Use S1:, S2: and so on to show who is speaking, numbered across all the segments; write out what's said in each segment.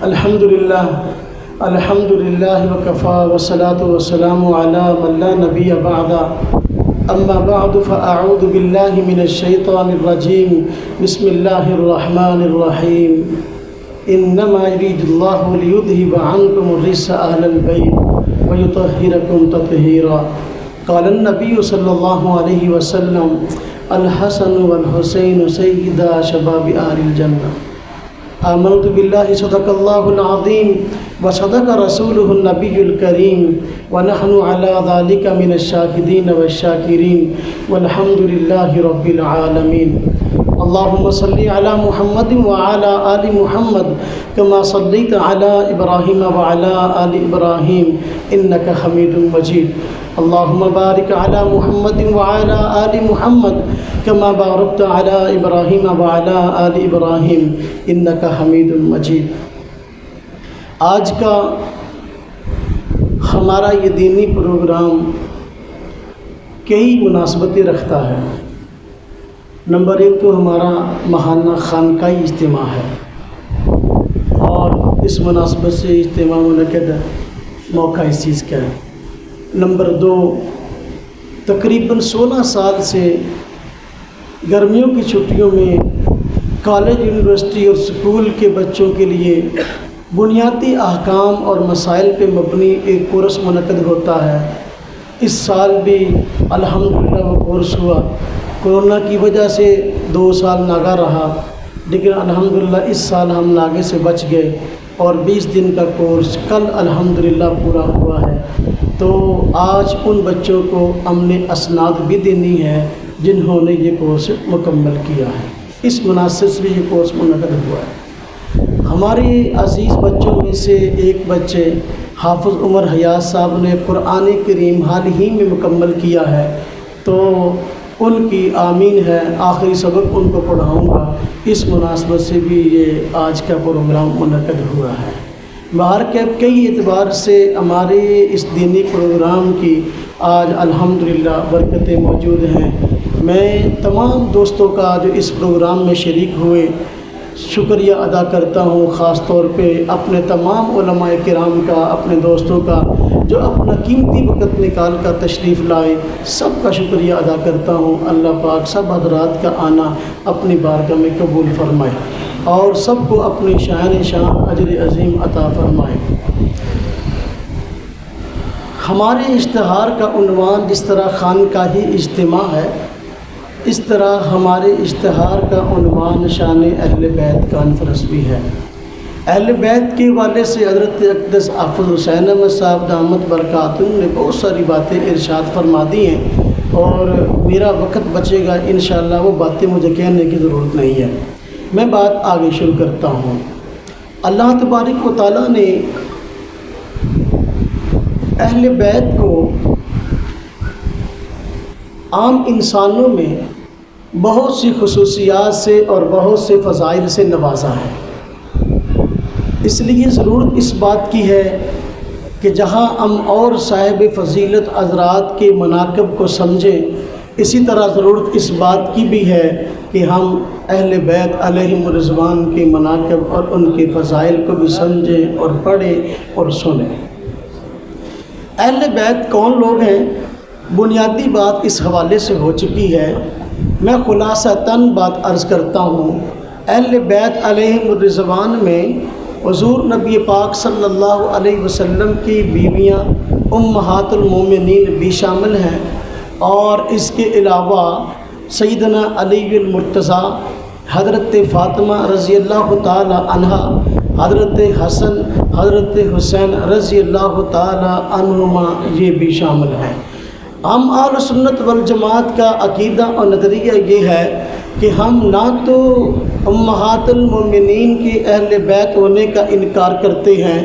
S1: الحمدللہ وکفا والصلاة والسلام علی من لا نبی بعد اما بعد فاعوذ باللہ من الشیطان الرجیم بسم اللہ الرحمن الرحیم انما یرید اللہ لیذہب عنکم الرجس اہل البیت ویطہرکم تطہیرا قال النبی صلی اللہ علیہ وسلم الحسن والحسین سیدا شباب اہل الجنہ آمنت باللہ صدق اللہ العظیم وصدق رسولہ النبی الکریم ونحن علی ذلک من الشاہدین والشاکرین والحمد للہ رب العالمین اللہم صلی علی محمد وعلی آل محمد کما صلیت علی ابراہیم وعلی آل ابراہیم انکا حمید مجید اللہم بارک علی محمد وعلی آل محمد کما بارکت علی ابراہیم وعلی آل ابراہیم انکا حمید مجید۔ آج کا ہمارا یہ دینی پروگرام کئی مناسبتیں رکھتا ہے۔ نمبر ایک تو ہمارا ماہانہ خانقاہی اجتماع ہے اور اس مناسبت سے اجتماع منعقد موقع اس چیز کا ہے۔ نمبر دو، تقریباً 16 سال سے گرمیوں کی چھٹیوں میں کالج، یونیورسٹی اور اسکول کے بچوں کے لیے بنیادی احکام اور مسائل پہ مبنی ایک کورس منعقد ہوتا ہے۔ اس سال بھی الحمدللہ وہ کورس ہوا۔ کورونا کی وجہ سے 2 سال ناگا رہا، لیکن الحمدللہ اس سال ہم ناگے سے بچ گئے اور 20 دن کا کورس کل الحمدللہ پورا ہوا ہے۔ تو آج ان بچوں کو ہم نے اسناد بھی دینی ہے جنہوں نے یہ کورس مکمل کیا ہے۔ اس مناسبت سے یہ کورس منعقد ہوا ہے۔ ہمارے عزیز بچوں میں سے ایک بچے حافظ عمر حیات صاحب نے قرآن کریم حال ہی میں مکمل کیا ہے، تو ان کی آمین ہے، آخری سبق ان کو پڑھاؤں گا۔ اس مناسبت سے بھی یہ آج کا پروگرام منعقد ہوا ہے۔ باہر کے کئی اعتبار سے ہمارے اس دینی پروگرام کی آج الحمدللہ برکتیں موجود ہیں۔ میں تمام دوستوں کا جو اس پروگرام میں شریک ہوئے شکریہ ادا کرتا ہوں، خاص طور پہ اپنے تمام علماء کرام کا، اپنے دوستوں کا جو اپنا قیمتی وقت نکال کر تشریف لائے، سب کا شکریہ ادا کرتا ہوں۔ اللہ پاک سب حضرات کا آنا اپنی بارگاہ میں قبول فرمائے اور سب کو اپنی شان اجر عظیم عطا فرمائے۔ ہمارے اشتہار کا عنوان جس طرح خانقاہی اجتماع ہے، اس طرح ہمارے اشتہار کا عنوان شان اہل بیت کانفرنس بھی ہے۔ اہل بیت کے حوالے سے حضرت اقدس حافظ حسین احمد صاحب دامت برکاتہم نے بہت ساری باتیں ارشاد فرما دی ہیں اور میرا وقت بچے گا، انشاءاللہ وہ باتیں مجھے کہنے کی ضرورت نہیں ہے۔ میں بات آگے شروع کرتا ہوں۔ اللہ تبارک و تعالیٰ نے اہل بیت کو عام انسانوں میں بہت سی خصوصیات سے اور بہت سے فضائل سے نوازا ہے۔ اس لیے ضرورت اس بات کی ہے کہ جہاں ہم اور صاحب فضیلت حضرات کے مناقب کو سمجھیں، اسی طرح ضرورت اس بات کی بھی ہے کہ ہم اہل بیت علیہم الرضوان کے مناقب اور ان کے فضائل کو بھی سمجھیں اور پڑھیں اور سنیں۔ اہل بیت کون لوگ ہیں؟ بنیادی بات اس حوالے سے ہو چکی ہے، میں خلاصتاً بات عرض کرتا ہوں۔ اہل بیت علیہم الرضوان میں حضور نبی پاک صلی اللہ علیہ وسلم کی بیویاں امہات المومنین بھی شامل ہیں، اور اس کے علاوہ سیدنا علی المرتضیٰ، حضرت فاطمہ رضی اللہ تعالی عنہا، حضرت حسن، حضرت حسین رضی اللہ تعالی عنہما یہ بھی شامل ہیں۔ ہم اہل سنت والجماعت کا عقیدہ اور نظریہ یہ ہے کہ ہم نہ تو امہات المومنین کے اہل بیت ہونے کا انکار کرتے ہیں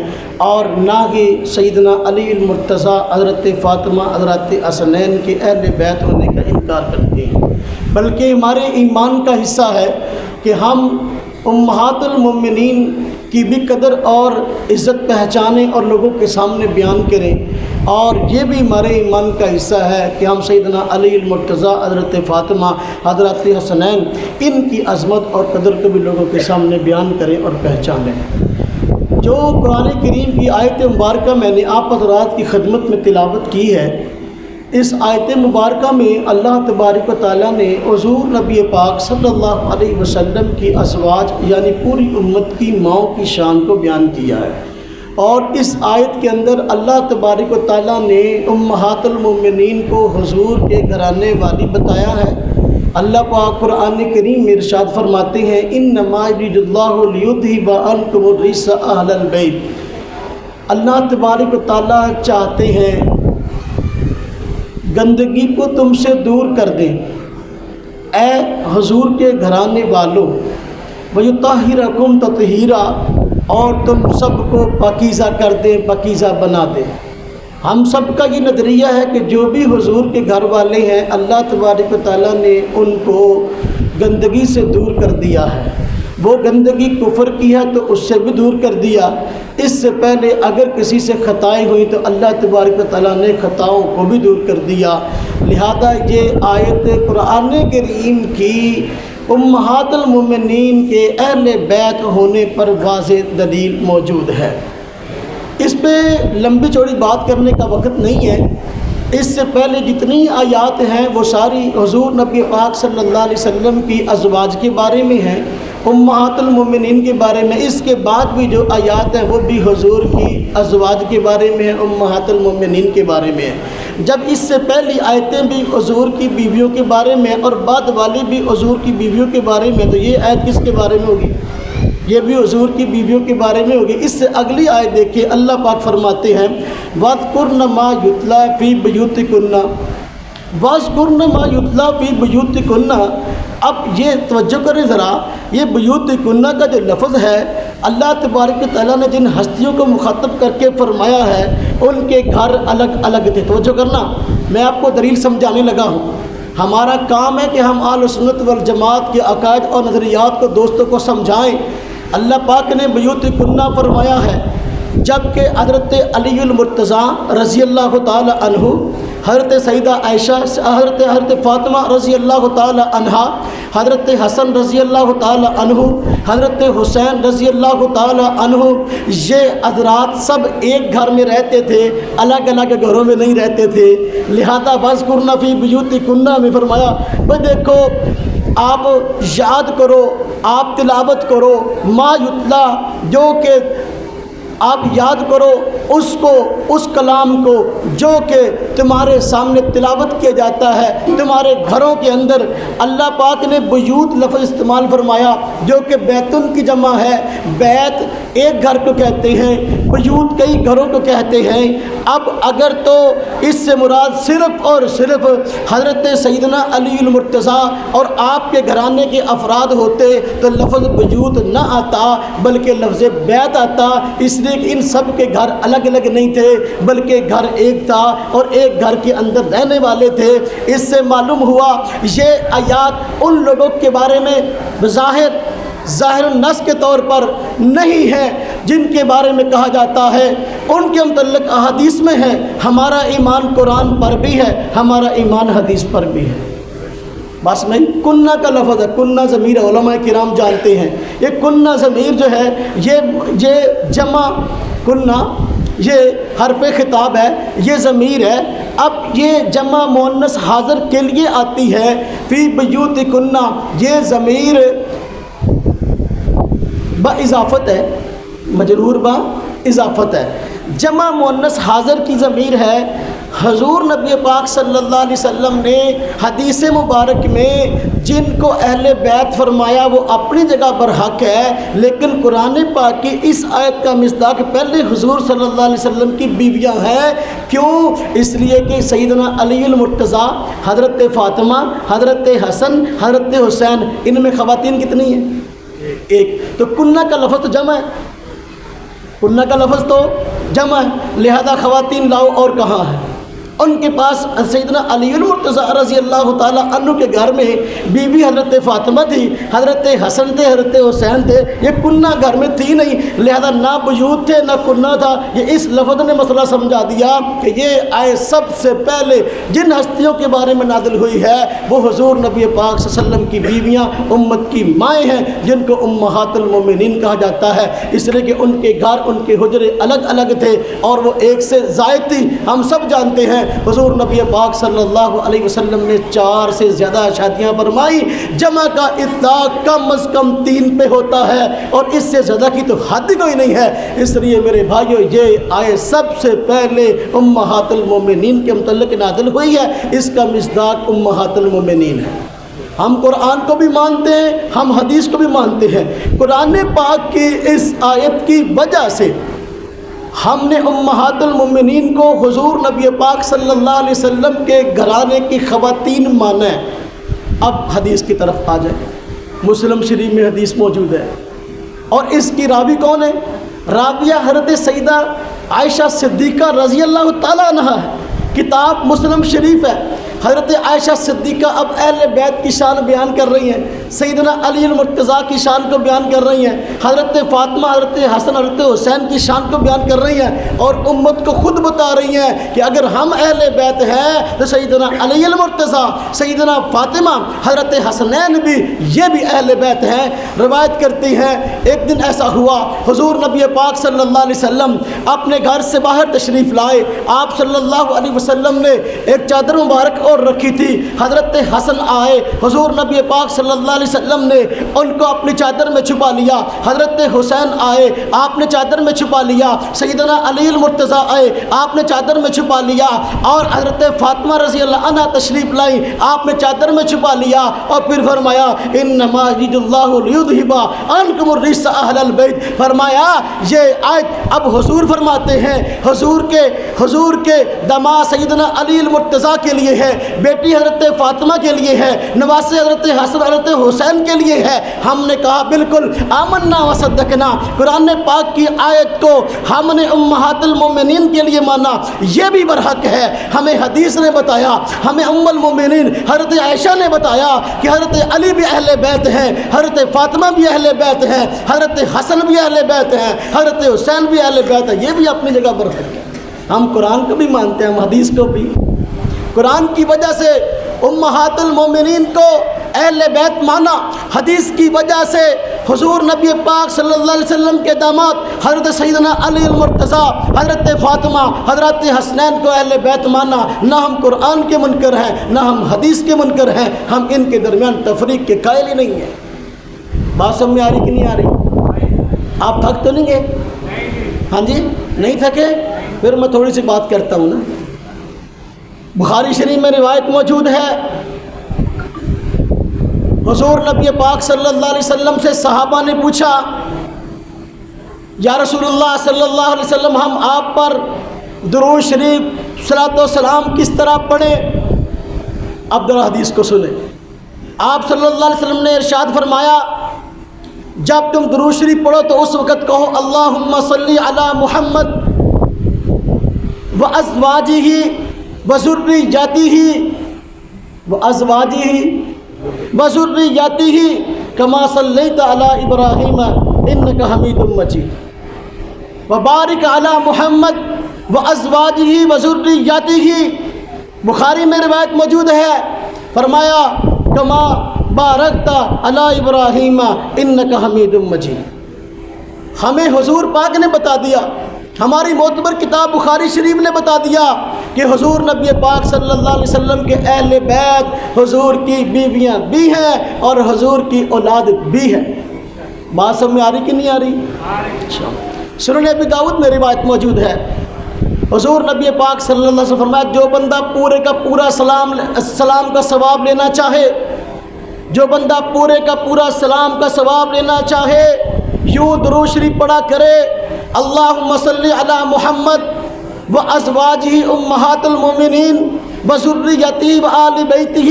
S1: اور نہ ہی سیدنا علی المرتضیٰ، حضرت فاطمہ، حضرت حسنین کے اہل بیت ہونے کا انکار کرتے ہیں، بلکہ ہمارے ایمان کا حصہ ہے کہ ہم امہات المومنین کی بھی قدر اور عزت پہچانیں اور لوگوں کے سامنے بیان کریں، اور یہ بھی ہمارے ایمان کا حصہ ہے کہ ہم سیدنا علی المرتضیٰ، حضرت فاطمہ، حضرت حسنین، ان کی عظمت اور قدر کو بھی لوگوں کے سامنے بیان کریں اور پہچانیں۔ جو جو قرآن کریم کی آیت مبارکہ میں نے آپ حضرات کی خدمت میں تلاوت کی ہے، اس آیت مبارکہ میں اللہ تبارک و تعالیٰ نے حضور نبی پاک صلی اللہ علیہ وسلم کی ازواج یعنی پوری امت کی ماؤں کی شان کو بیان کیا ہے، اور اس آیت کے اندر اللہ تبارک و تعالیٰ نے امہات المومنین کو حضور کے گھرانے والی بتایا ہے۔ اللہ پاک قرآن کریم میں ارشاد فرماتے ہیں انما یرید اللہ لیذھب عنکم الرجس اہل البیت، اللہ تبارک و تعالیٰ چاہتے ہیں گندگی کو تم سے دور کر دیں اے حضور کے گھرانے والوں، وَيُطَہِّرَكُمْ تَطْہِیرًا، اور تم سب کو پاکیزہ کر دیں، پاکیزہ بنا دیں۔ ہم سب کا یہ نظریہ ہے کہ جو بھی حضور کے گھر والے ہیں اللہ تبارک و تعالیٰ نے ان کو گندگی سے دور کر دیا ہے۔ وہ گندگی کفر کی ہے تو اس سے بھی دور کر دیا، اس سے پہلے اگر کسی سے خطائیں ہوئی تو اللہ تبارک و تعالیٰ نے خطاؤں کو بھی دور کر دیا۔ لہذا یہ آیت قرآن کریم کی امہات المومنین کے اہل بیت ہونے پر واضح دلیل موجود ہے۔ اس پہ لمبی چوڑی بات کرنے کا وقت نہیں ہے، اس سے پہلے جتنی آیات ہیں وہ ساری حضور نبی پاک صلی اللہ علیہ وسلم کی ازواج کے بارے میں ہیں، امہات المومنین کے بارے میں۔ اس کے بعد بھی جو آیات ہیں وہ بھی حضور کی ازواج کے بارے میں ہیں، امہات المومنین کے بارے میں ہیں۔ جب اس سے پہلی آیتیں بھی حضور کی بیویوں کے بارے میں اور بعد والی بھی حضور کی بیویوں کے بارے میں، تو یہ آیت کس کے بارے میں ہوگی؟ یہ بھی حضور کی بیویوں کے بارے میں ہوگی۔ اس سے اگلی آیت دیکھیے، اللہ پاک فرماتے ہیں وَاذْكُرْنَ مَا يُتْلَى فِي بُيُوتِكُنَّ وَاذْكُرْنَ مَا يُتْلَى فِي بُيُوتِكُنَّ۔ اب یہ توجہ کریں ذرا، یہ بیوتکنہ کا جو لفظ ہے اللہ تبارک و تعالیٰ نے جن ہستیوں کو مخاطب کر کے فرمایا ہے ان کے گھر الگ الگ تھے۔ توجہ کرنا، میں آپ کو دلیل سمجھانے لگا ہوں۔ ہمارا کام ہے کہ ہم اہل سنت والجماعت کے عقائد اور نظریات کو دوستوں کو سمجھائیں۔ اللہ پاک نے بیوتکنہ فرمایا ہے جبکہ حضرت علی المرتضیٰ رضی اللہ تعالی عنہ، حضرت سیدہ عائشہ، حضرت فاطمہ رضی اللہ تعالی عنہا، حضرت حسن رضی اللہ تعالی عنہ، حضرت حسین رضی اللہ تعالی عنہ، یہ حضرات سب ایک گھر میں رہتے تھے، الگ الگ گھروں میں نہیں رہتے تھے۔ لہذا وَاذْكُرْنَ فِي بُيُوتِكُنَّ میں فرمایا بھئی دیکھو آپ یاد کرو، آپ تلاوت کرو ما یتلا، جو کہ آپ یاد کرو اس کو، اس کلام کو جو کہ تمہارے سامنے تلاوت کیا جاتا ہے تمہارے گھروں کے اندر۔ اللہ پاک نے بیوت لفظ استعمال فرمایا جو کہ بیتن کی جمع ہے۔ بیت ایک گھر کو کہتے ہیں، بیوت کئی گھروں کو کہتے ہیں۔ اب اگر تو اس سے مراد صرف اور صرف حضرت سیدنا علی المرتضیٰ اور آپ کے گھرانے کے افراد ہوتے تو لفظ بیوت نہ آتا بلکہ لفظ بیت آتا، اس لیے کہ ان سب کے گھر الگ الگ نہیں تھے بلکہ گھر ایک تھا اور ایک گھر کے اندر رہنے والے تھے۔ اس سے معلوم ہوا یہ آیات ان لوگوں کے بارے میں ظاہر النص کے طور پر نہیں ہے جن کے بارے میں کہا جاتا ہے، ان کے متعلق احادیث میں ہے۔ ہمارا ایمان قرآن پر بھی ہے، ہمارا ایمان حدیث پر بھی ہے۔ بس نہیں، کنہ کا لفظ ہے، کنہ ضمیر علماء کرام جانتے ہیں۔ یہ کنہ ضمیر جو ہے یہ جمع کنہ، یہ حرف خطاب ہے، یہ ضمیر ہے۔ اب یہ جمع مؤنث حاضر کے لیے آتی ہے فی بیوتکنہ، یہ ضمیر با اضافت ہے، مجرور با اضافت ہے، جمع مؤنث حاضر کی ضمیر ہے۔ حضور نبی پاک صلی اللہ علیہ وسلم نے حدیث مبارک میں جن کو اہل بیت فرمایا وہ اپنی جگہ پر حق ہے، لیکن قرآن پاک کی اس آیت کا مصداق پہلے حضور صلی اللہ علیہ وسلم کی بیویاں ہیں۔ کیوں؟ اس لیے کہ سیدنا علی المرتضیٰ، حضرت فاطمہ، حضرت حسن، حضرت حسین، ان میں خواتین کتنی ہیں؟ ایک۔ تو کنہ کا لفظ تو جمع ہے، کنہ کا لفظ تو جمع ہے، لہذا خواتین لاؤ اور کہاں ہے؟ ان کے پاس سیدنا علی المرتضیٰ رضی اللہ تعالیٰ عنہ کے گھر میں بیوی حضرت فاطمہ تھی، حضرت حسن تھے، حضرت حسین تھے، یہ کنہ گھر میں تھی نہیں، لہذا نہ بیوت تھے نہ کنہ تھا۔ یہ اس لفظ نے مسئلہ سمجھا دیا کہ یہ آئے سب سے پہلے جن ہستیوں کے بارے میں نازل ہوئی ہے وہ حضور نبی پاک صلی اللہ علیہ وسلم کی بیویاں، امت کی مائیں ہیں، جن کو امہات المومنین کہا جاتا ہے، اس لیے کہ ان کے گھر، ان کے حجرے الگ الگ تھے اور وہ ایک سے زائد تھی۔ ہم سب جانتے ہیں حضور نبی پاک صلی اللہ علیہ وسلم نے 4 سے زیادہ شادیاں فرمائی، جمع کا اطلاق کم از کم 3 پہ ہوتا ہے اور اس سے زیادہ کی تو حد کوئی نہیں ہے۔ اس لیے میرے بھائیو یہ آئے سب سے پہلے امہات المومنین کے متعلق نازل ہوئی ہے، اس کا مصداق امہات المومنین ہے۔ ہم قرآن کو بھی مانتے ہیں، ہم حدیث کو بھی مانتے ہیں۔ قرآن پاک کی اس آیت کی وجہ سے ہم نے امہات المومنین کو حضور نبی پاک صلی اللہ علیہ وسلم کے گھرانے کی خواتین مانا ہے۔ اب حدیث کی طرف آ جائیں۔ مسلم شریف میں حدیث موجود ہے اور اس کی راوی کون ہے؟ راویہ حضرت سیدہ عائشہ صدیقہ رضی اللہ تعالیٰ عنہا ہے۔ کتاب مسلم شریف ہے۔ حضرت عائشہ صدیقہ اب اہل بیت کی شان بیان کر رہی ہیں، سیدنا علی المرتضیٰ کی شان کو بیان کر رہی ہیں، حضرت فاطمہ، حضرت حسن، حضرت حسین کی شان کو بیان کر رہی ہیں اور امت کو خود بتا رہی ہیں کہ اگر ہم اہل بیت ہیں تو سیدنا علی المرتضیٰ، سیدنا فاطمہ، حضرت حسنین بھی یہ بھی اہل بیت ہیں۔ روایت کرتی ہیں ایک دن ایسا ہوا، حضور نبی پاک صلی اللہ علیہ وسلم اپنے گھر سے باہر تشریف لائے۔ آپ صلی اللہ علیہ وسلم نے ایک چادر مبارک اور رکھی تھی۔ حضرت حسن آئے، حضور نبی پاک صلی اللہ علیہ وسلم نے ان کو اپنی چادر میں چھپا لیا۔ حضرت حسین آئے، آپ نے چادر میں چھپا لیا۔ سیدنا علی المرتضیٰ آئے، آپ نے چادر میں چھپا لیا اور حضرت فاطمہ رضی اللہ عنہ تشریف لائی، آپ نے چادر میں چھپا لیا اور پھر فرمایا انما یرید اللہ لیذھب عنکم الرجس اہل البیت۔ فرمایا یہ آیت اب حضور فرماتے ہیں، حضور کے داماد سیدنا علی المرتضیٰ کے لیے ہے، بیٹی حضرت فاطمہ کے لیے ہے، نواسے حضرت حسن حضرت حسین کے لیے ہے۔ ہم نے کہا بالکل آمنا وصدقنا، قرآن پاک کی آیت کو ہم نے امہات المومنین کے لیے مانا، یہ بھی برحق ہے۔ ہمیں حدیث نے بتایا، ہمیں ام المومنین حضرت عائشہ نے بتایا کہ حضرت علی بھی اہل بیت ہیں، حضرت فاطمہ بھی اہل بیت ہیں، حضرت حسن بھی اہل بیت ہیں، حضرت حسین بھی اہل بیت ہیں، یہ بھی اپنی جگہ برحق ہے۔ ہم قرآن کو بھی مانتے ہیں، ہم حدیث کو بھی۔ قرآن کی وجہ سے امہات المومنین کو اہل بیت مانا، حدیث کی وجہ سے حضور نبی پاک صلی اللہ علیہ وسلم کے داماد حضرت سیدنا علی المرتضیٰ، حضرت فاطمہ، حضرت حسنین کو اہل بیت مانا۔ نہ ہم قرآن کے منکر ہیں، نہ ہم حدیث کے منکر ہیں، ہم ان کے درمیان تفریق کے قائل ہی نہیں ہیں۔ بات سمجھ میں آ رہی کہ نہیں آ رہی؟ آپ تھک تو نہیں گئے؟ ہاں جی نہیں تھکے؟ پھر میں تھوڑی سی بات کرتا ہوں نا۔ بخاری شریف میں روایت موجود ہے، حضور نبی پاک صلی اللہ علیہ وسلم سے صحابہ نے پوچھا یا رسول اللہ صلی اللہ علیہ وسلم ہم آپ پر درود شریف صلاۃ و سلام کس طرح پڑھیں؟ اب ذرا حدیث کو سنیں۔ آپ صلی اللہ علیہ وسلم نے ارشاد فرمایا جب تم درود شریف پڑھو تو اس وقت کہو اللہم صلی علی محمد وازواجہ وذریتہ وذریتہ کما صلیت علی ابراہیم انک حمید مجید وبارک علی محمد وازواجہ وذریتہ۔ بخاری میں روایت موجود ہے، فرمایا کما بارکت علی ابراہیم انک حمید مجید۔ ہمیں حضور پاک نے بتا دیا، ہماری معتبر کتاب بخاری شریف نے بتا دیا کہ حضور نبی پاک صلی اللہ علیہ وسلم کے اہل بیت حضور کی بیویاں بھی ہیں اور حضور کی اولاد بھی ہے۔ بات سمجھ میں آ رہی کہ نہیں آ رہی؟ سنن ابی داؤد میں روایت موجود ہے، حضور نبی پاک صلی اللہ علیہ وسلم فرمایا جو بندہ پورے کا پورا سلام کا ثواب لینا چاہے، جو بندہ پورے کا پورا سلام کا ثواب لینا چاہے یوں درود شریف پڑھا کرے اللہم صلی علی محمد وازواجہ امہات المومنین وذریتہ وآل بیتہ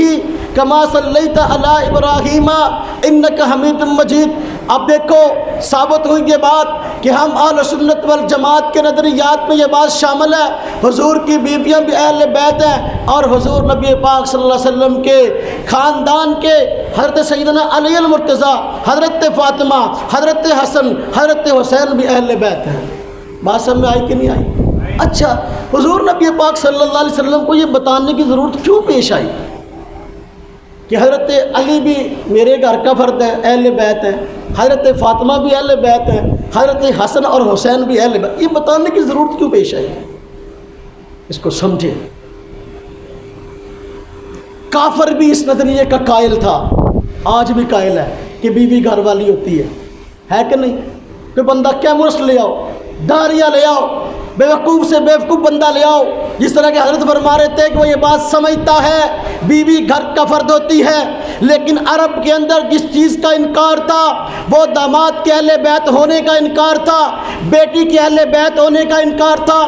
S1: کما صلیت علی ابراہیم انک حمید مجید۔ اب دیکھو ثابت ہوئی یہ بات کہ ہم اہل سنت والجماعت کے نظریات میں یہ بات شامل ہے حضور کی بیویاں بھی اہل بیت ہیں، اور حضور نبی پاک صلی اللہ علیہ وسلم کے خاندان کے حضرت سیدنا علی المرتضیٰ، حضرت فاطمہ، حضرت حسن، حضرت حسین بھی اہل بیت ہیں۔ بات سمجھ میں آئی کہ نہیں آئی؟ اچھا، حضور نبی پاک صلی اللہ علیہ وسلم کو یہ بتانے کی ضرورت کیوں پیش آئی کہ حضرت علی بھی میرے گھر کا فرد ہے، اہل بیت ہے، حضرت فاطمہ بھی اہل بیت ہے، حضرت حسن اور حسین بھی اہل بیت؟ یہ بتانے کی ضرورت کیوں پیش آئی؟ اس کو سمجھے۔ کافر بھی اس نظریے کا قائل تھا، آج بھی قائل ہے کہ بیوی گھر والی ہوتی ہے کہ نہیں؟ کہ بندہ کیمرس لے آؤ، داریاں لے آؤ، بیوقوف سے بیوقوف بندہ لے آؤ، جس طرح کہ حضرت فرما رہے تھے کہ وہ یہ بات سمجھتا ہے بیوی گھر کا فرد ہوتی ہے، لیکن عرب کے اندر جس چیز کا انکار تھا وہ داماد کے اہل بیت ہونے کا انکار تھا، بیٹی کے اہل بیت ہونے کا انکار تھا۔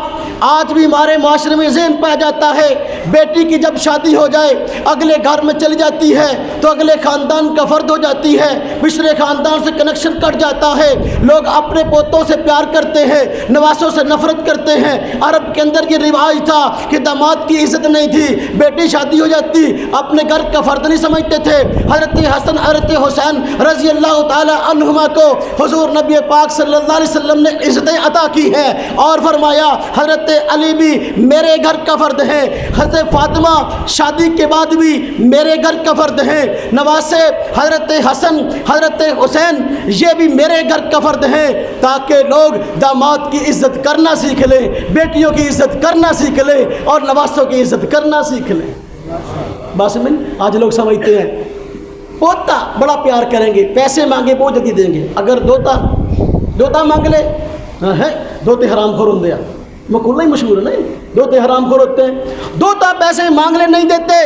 S1: آج بھی ہمارے معاشرے میں ذہن پایا جاتا ہے بیٹی کی جب شادی ہو جائے اگلے گھر میں چلی جاتی ہے تو اگلے خاندان کا فرد ہو جاتی ہے، پچھلے خاندان سے کنیکشن کٹ جاتا ہے، لوگ اپنے پوتوں سے پیار کرتے ہیں، نواسوں سے نفرت کرتے ہیں۔ عرب کے اندر یہ رواج تھا کہ داماد کی عزت نہیں تھی، بیٹی شادی ہو جاتی اپنے گھر کا فرد نہیں سمجھتے تھے۔ حضرت حسن حضرت حسین رضی اللہ تعالی عنہما کو حضور نبی پاک صلی اللہ علیہ وسلم نے عزتیں عطا کی ہیں اور فرمایا حضرت علی بھی میرے گھر کا فرد ہیں، حضرت فاطمہ شادی کے بعد بھی میرے گھر کا فرد ہیں، نواسے حضرت حسن حضرت حسین یہ بھی میرے گھر کا فرد ہیں، تاکہ لوگ داماد کی عزت کرنا سیکھ لیں، بیٹیوں کی عزت کرنا سیکھ لیں اور نواسوں کی عزت کرنا سیکھ لیں۔ بس میں آج لوگ سمجھتے ہیں پوتا بڑا پیار کریں گے، پیسے مانگے بہت جلدی دیں گے، اگر دوتا مانگ لے ہے دوتے حرام خور ہوں دیا مقولہ ہی مشہور ہے نہیں، دوتے حرام خور ہوتے ہیں، دوتا پیسے مانگ لے نہیں دیتے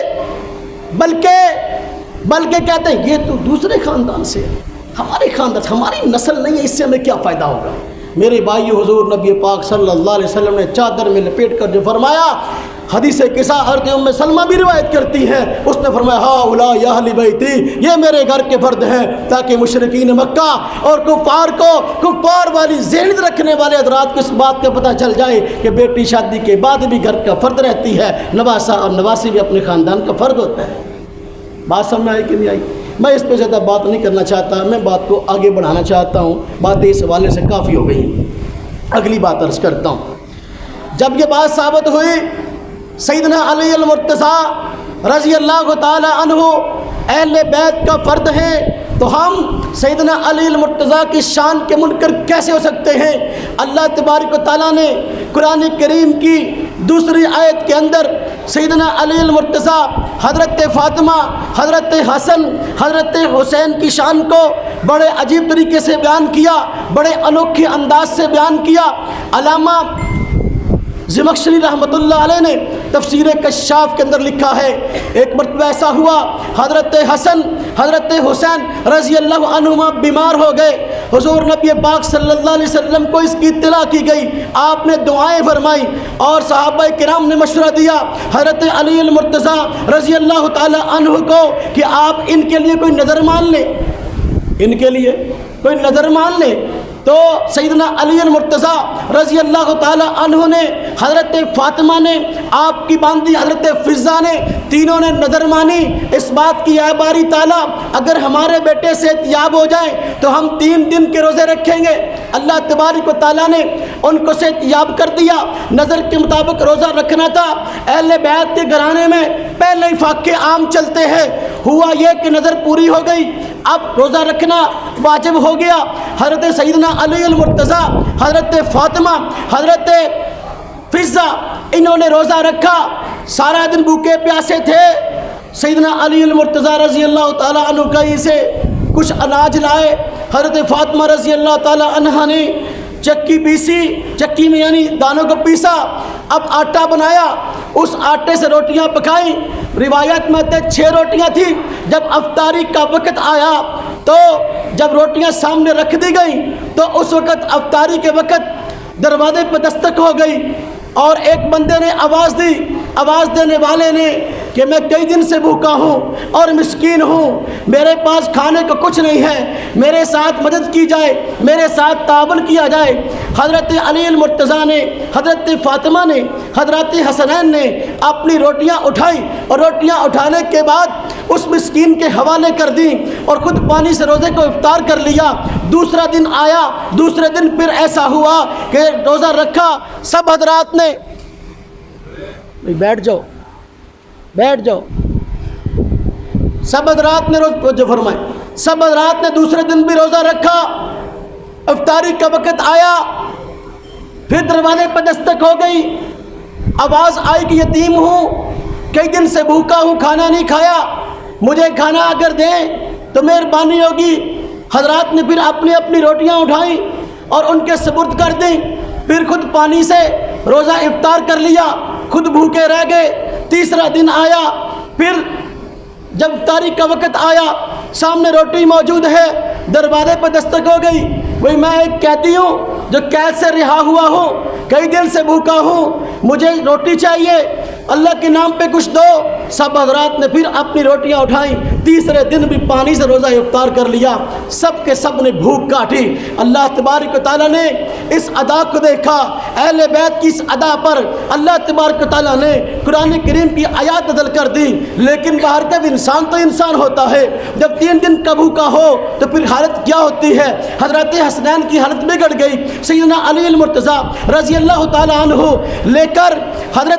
S1: بلکہ کہتے ہیں یہ تو دوسرے خاندان سے ہے، ہمارے خاندان ہماری نسل نہیں ہے، اس سے ہمیں کیا فائدہ ہوگا۔ میرے بھائی حضور نبی پاک صلی اللہ علیہ وسلم نے چادر میں لپیٹ کر جو فرمایا، حدیث قصہ حضرت ام سلمہ بھی روایت کرتی ہیں، اس نے فرمایا ہا اولیٰ اہل بیتی، یہ میرے گھر کے فرد ہیں، تاکہ مشرکین مکہ اور کفار والی ذہنیت رکھنے والے حضرات کو اس بات کا پتہ چل جائے کہ بیٹی شادی کے بعد بھی گھر کا فرد رہتی ہے، نواسا اور نواسی بھی اپنے خاندان کا فرد ہوتا ہے۔ بات سمجھ میں آئی کہ نہیں آئی؟ میں اس پہ زیادہ بات نہیں کرنا چاہتا، میں بات کو آگے بڑھانا چاہتا ہوں، باتیں اس حوالے سے کافی ہو گئی۔ اگلی بات عرض کرتا ہوں، جب یہ بات ثابت ہوئی سیدنا علی المرتضیٰ رضی اللہ تعالی عنہ اہل بیت کا فرد ہیں، تو ہم سیدنا علی المرتضیٰ کی شان کے منکر کیسے ہو سکتے ہیں؟ اللہ تبارک و تعالیٰ نے قرآن کریم کی دوسری آیت کے اندر سیدنا علی المرتضیٰ، حضرت فاطمہ، حضرت حسن، حضرت حسین کی شان کو بڑے عجیب طریقے سے بیان کیا، بڑے انوکھے انداز سے بیان کیا۔ علامہ زمخشری رحمۃ اللہ علیہ نے تفسیر کشاف کے اندر لکھا ہے، ایک مرتبہ ایسا ہوا حضرت حسن حضرت حسین رضی اللہ عنہما بیمار ہو گئے، حضور نبی پاک صلی اللہ علیہ وسلم کو اس کی اطلاع کی گئی، آپ نے دعائیں فرمائیں اور صحابہ کرام نے مشورہ دیا حضرت علی المرتضیٰ رضی اللہ تعالی عنہ کو کہ آپ ان کے لیے کوئی نظر مان لیں، ان کے لیے کوئی نظر مان لیں۔ تو سیدنا علی المرتضیٰ رضی اللہ تعالی عنہ نے، حضرت فاطمہ نے آپ کی باندھی، حضرت فضہ نے، تینوں نے نظر مانی اس بات کی، اے باری تعالیٰ اگر ہمارے بیٹے صحت یاب ہو جائے تو ہم 3 دن کے روزے رکھیں گے۔ اللہ تبارک و تعالیٰ نے ان کو صحت یاب کر دیا، نظر کے مطابق روزہ رکھنا تھا۔ اہل بیت کے گھرانے میں پہلے ہی فاقے عام چلتے ہیں، ہوا یہ کہ نظر پوری ہو گئی، اب روزہ رکھنا واجب ہو گیا۔ حضرت سیدنا علی المرتضیٰ، حضرت فاطمہ، حضرت فضہ انہوں نے روزہ رکھا، سارا دن بھوکے پیاسے تھے۔ سیدنا علی المرتضیٰ رضی اللہ تعالیٰ عنہ کہیں سے کچھ اناج لائے، حضرت فاطمہ رضی اللہ تعالیٰ عنہ نے چکی پیسی، چکی میں یعنی دانوں کو پیسا، اب آٹا بنایا، اس آٹے سے روٹیاں پکائیں۔ روایت میں 6 روٹیاں تھیں۔ جب افطاری کا وقت آیا تو جب روٹیاں سامنے رکھ دی گئیں تو اس وقت افطاری کے وقت دروازے پہ دستک ہو گئی اور ایک بندے نے آواز دی، آواز دینے والے نے کہ میں کئی دن سے بھوکا ہوں اور مسکین ہوں، میرے پاس کھانے کو کچھ نہیں ہے، میرے ساتھ مدد کی جائے، میرے ساتھ تعاون کیا جائے۔ حضرت علی المرتضیٰ نے، حضرت فاطمہ نے، حضرت حسنین نے اپنی روٹیاں اٹھائی اور روٹیاں اٹھانے کے بعد اس مسکین کے حوالے کر دیں اور خود پانی سے روزے کو افطار کر لیا۔ دوسرا دن آیا، دوسرے دن پھر ایسا ہوا کہ روزہ رکھا۔ سب حضرات نے بیٹھ جاؤ بیٹھ جاؤ سب حضرات نے جو فرمائے، سب حضرات نے دوسرے دن بھی روزہ رکھا۔ افطاری کا وقت آیا، پھر دروازے پر دستک ہو گئی، آواز آئی کہ یتیم ہوں، کئی دن سے بھوکا ہوں، کھانا نہیں کھایا، مجھے کھانا اگر دیں تو مہربانی ہوگی۔ حضرات نے پھر اپنی اپنی روٹیاں اٹھائیں اور ان کے سپرد کر دیں، پھر خود پانی سے روزہ افطار کر لیا، خود بھوکے رہ گئے۔ تیسرا دن آیا، پھر جب افطاری کا وقت آیا، سامنے روٹی موجود ہے، دروازے پر دستک ہو گئی۔ وہی میں ایک قیدی ہوں جو قید سے رہا ہوا ہوں، کئی دن سے بھوکا ہوں، مجھے روٹی چاہیے، اللہ کے نام پہ کچھ دو۔ سب حضرات نے پھر اپنی روٹیاں اٹھائیں، تیسرے دن بھی پانی سے روزہ افطار کر لیا۔ سب کے سب نے بھوک کاٹی۔ اللہ تبارک و تعالیٰ نے اس ادا کو دیکھا، اہل بیت کی اس ادا پر اللہ تبارک و تعالیٰ نے قرآن کریم کی آیات نازل کر دی۔ لیکن باہر کا انسان تو انسان ہوتا ہے، جب 3 دن کا بھوکا ہو تو پھر حالت کیا ہوتی ہے؟ حضرت حسنین کی حالت بگڑ گئی۔ سیدنا علی المرتضیٰ رضی اللہ تعالیٰ عنہ لے کر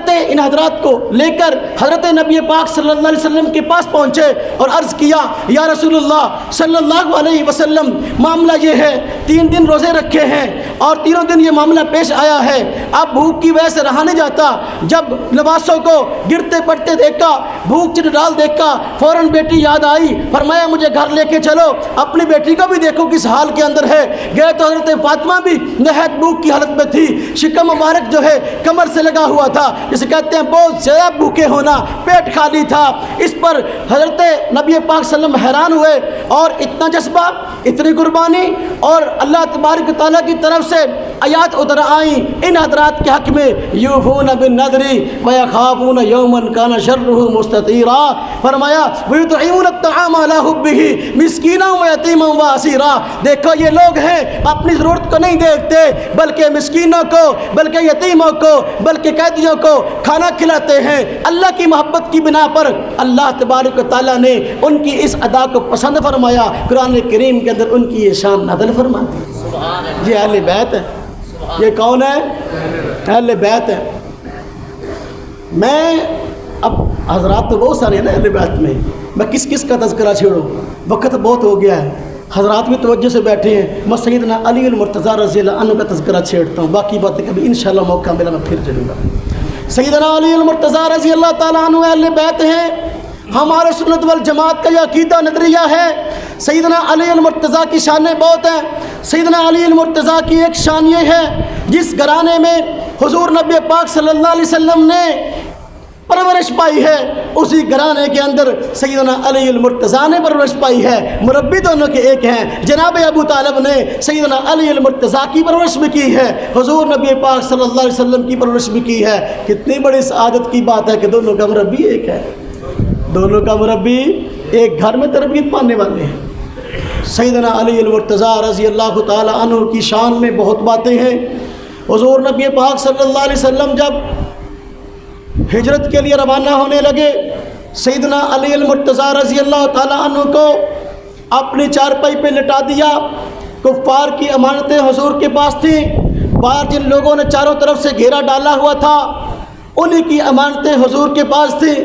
S1: ان حضرات کو لے کر حضرت نبی پاک صلی اللہ علیہ وسلم کے پاس پہنچے اور عرض کیا، یا رسول اللہ صلی اللہ علیہ وسلم، معاملہ یہ ہے، 3 دن روزے رکھے ہیں اور تینوں دن یہ معاملہ پیش آیا ہے، اب بھوک کی وجہ سے رہا نہیں جاتا۔ جب لباسوں کو گرتے پڑتے دیکھا، بھوک چٹڈال دیکھا، فوراً بیٹی یاد آئی، فرمایا مجھے گھر لے کے چلو، اپنی بیٹی کو بھی دیکھو کس حال کے اندر ہے۔ گئے تو حضرت فاطمہ بھی نہایت بھوک کی حالت میں تھی، شکم مبارک جو ہے کمر سے لگا ہوا تھا، جسے کہتے ہیں بہت زیادہ بھوکے ہونا، پیٹ خالی تھا۔ اس پر حضرت نبی پاک صلی اللہ علیہ وسلم حیران ہوئے، اور اتنا جذبہ، اتنی قربانی، اور اللہ تبارک تعالیٰ کی طرف سے آیات اتر آئیں ان حضرات کے حق میں، یوفون بالنذر ویخافون یوما کان شرہ مستطیرا۔ فرمایا ویطعمون الطعام علی حبہ مسکینا ویتیما واسیرا۔ دیکھو یہ لوگ ہیں اپنی ضرورت کو نہیں دیکھتے، بلکہ مسکینوں کو، بلکہ یتیموں کو، بلکہ قیدیوں کو کھانا کھلاتے ہیں۔ اللہ کی محبت کی بنا پر اللہ تبارک و تعالیٰ نے ان کی اس ادا کو پسند فرمایا، قرآن کریم کے اندر ان کی یہ شان نازل فرما دی۔ یہ اہل بیت ہے۔ یہ کون ہے؟ اہل بیت ہے۔ میں اب حضرات تو بہت سارے ہیں نا اہل بیت میں کس کس کا تذکرہ چھیڑوں، وقت بہت ہو گیا ہے، حضرات بھی توجہ سے بیٹھے ہیں۔ میں سیدنا علی المرتضیٰ رضی اللہ عنہ کا تذکرہ چھیڑتا ہوں، باقی باتیں کبھی انشاءاللہ موقع ملا میں پھر چلوں گا۔ سیدنا علی المرتضیٰ رضی اللہ تعالیٰ عنہ اہل بیت ہیں، ہمارے سنت والجماعت کا یہ عقیدہ نظریہ ہے۔ سیدنا علی المرتضیٰ کی شانیں بہت ہیں۔ سیدنا علی المرتضیٰ کی ایک شان یہ ہے، جس گھرانے میں حضور نبی پاک صلی اللہ علیہ وسلم نے پرورش پائی ہے، اسی گھرانے کے اندر سیدنا علی المرتضیٰ نے پرورش پائی ہے۔ مربی دونوں کے ایک ہیں، جناب ابو طالب نے سیدنا علی المرتضیٰ کی پرورش بھی کی ہے، حضور نبی پاک صلی اللہ علیہ وسلم کی پرورش بھی کی ہے۔ کتنی بڑی سعادت کی بات ہے کہ دونوں کا مربی ایک ہے، دونوں کا مربی ایک گھر میں تربیت پانے والے ہیں۔ سیدنا علی المرتضیٰ رضی اللہ تعالی عنہ کی شان میں بہت باتیں ہیں۔ حضور نبی پاک صلی اللہ علیہ وسلم جب ہجرت کے لیے روانہ ہونے لگے، سیدنا علی المرتضیٰ رضی اللہ تعالی عنہ کو اپنی چارپائی پہ لٹا دیا۔ کفار کی امانتیں حضور کے پاس تھیں، باہر جن لوگوں نے چاروں طرف سے گھیرا ڈالا ہوا تھا انہی کی امانتیں حضور کے پاس تھیں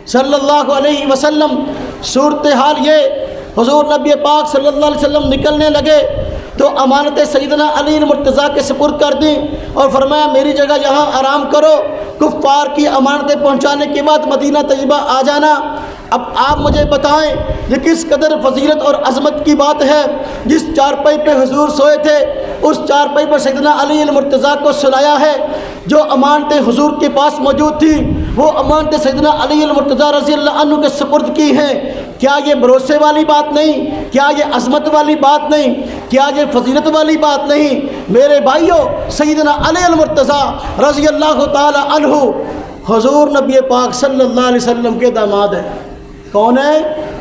S1: صلی اللہ علیہ وسلم۔ صورتحال یہ، حضور نبی پاک صلی اللہ علیہ وسلم نکلنے لگے تو امانتیں سیدنا علی المرتضیٰ کے سپرد کر دیں اور فرمایا میری جگہ یہاں آرام کرو، کفار کی امانتیں پہنچانے کے بعد مدینہ طیبہ آ جانا۔ اب آپ مجھے بتائیں یہ کس قدر فضیلت اور عظمت کی بات ہے۔ جس چارپائی پہ حضور سوئے تھے اس چارپائی پر سیدنا علی المرتضیٰ کو سلایا ہے۔ جو امانتیں حضور کے پاس موجود تھیں وہ امانتیں سیدنا علی المرتضیٰ رضی اللہ عنہ کے سپرد کی ہیں۔ کیا یہ بھروسے والی بات نہیں؟ کیا یہ عظمت والی بات نہیں؟ کیا یہ فضیلت والی بات نہیں؟ میرے بھائیوں، سیدنا علی المرتضیٰ رضی اللہ تعالی عنہ حضور نبی پاک صلی اللہ علیہ وسلم کے داماد ہیں۔ کون ہے؟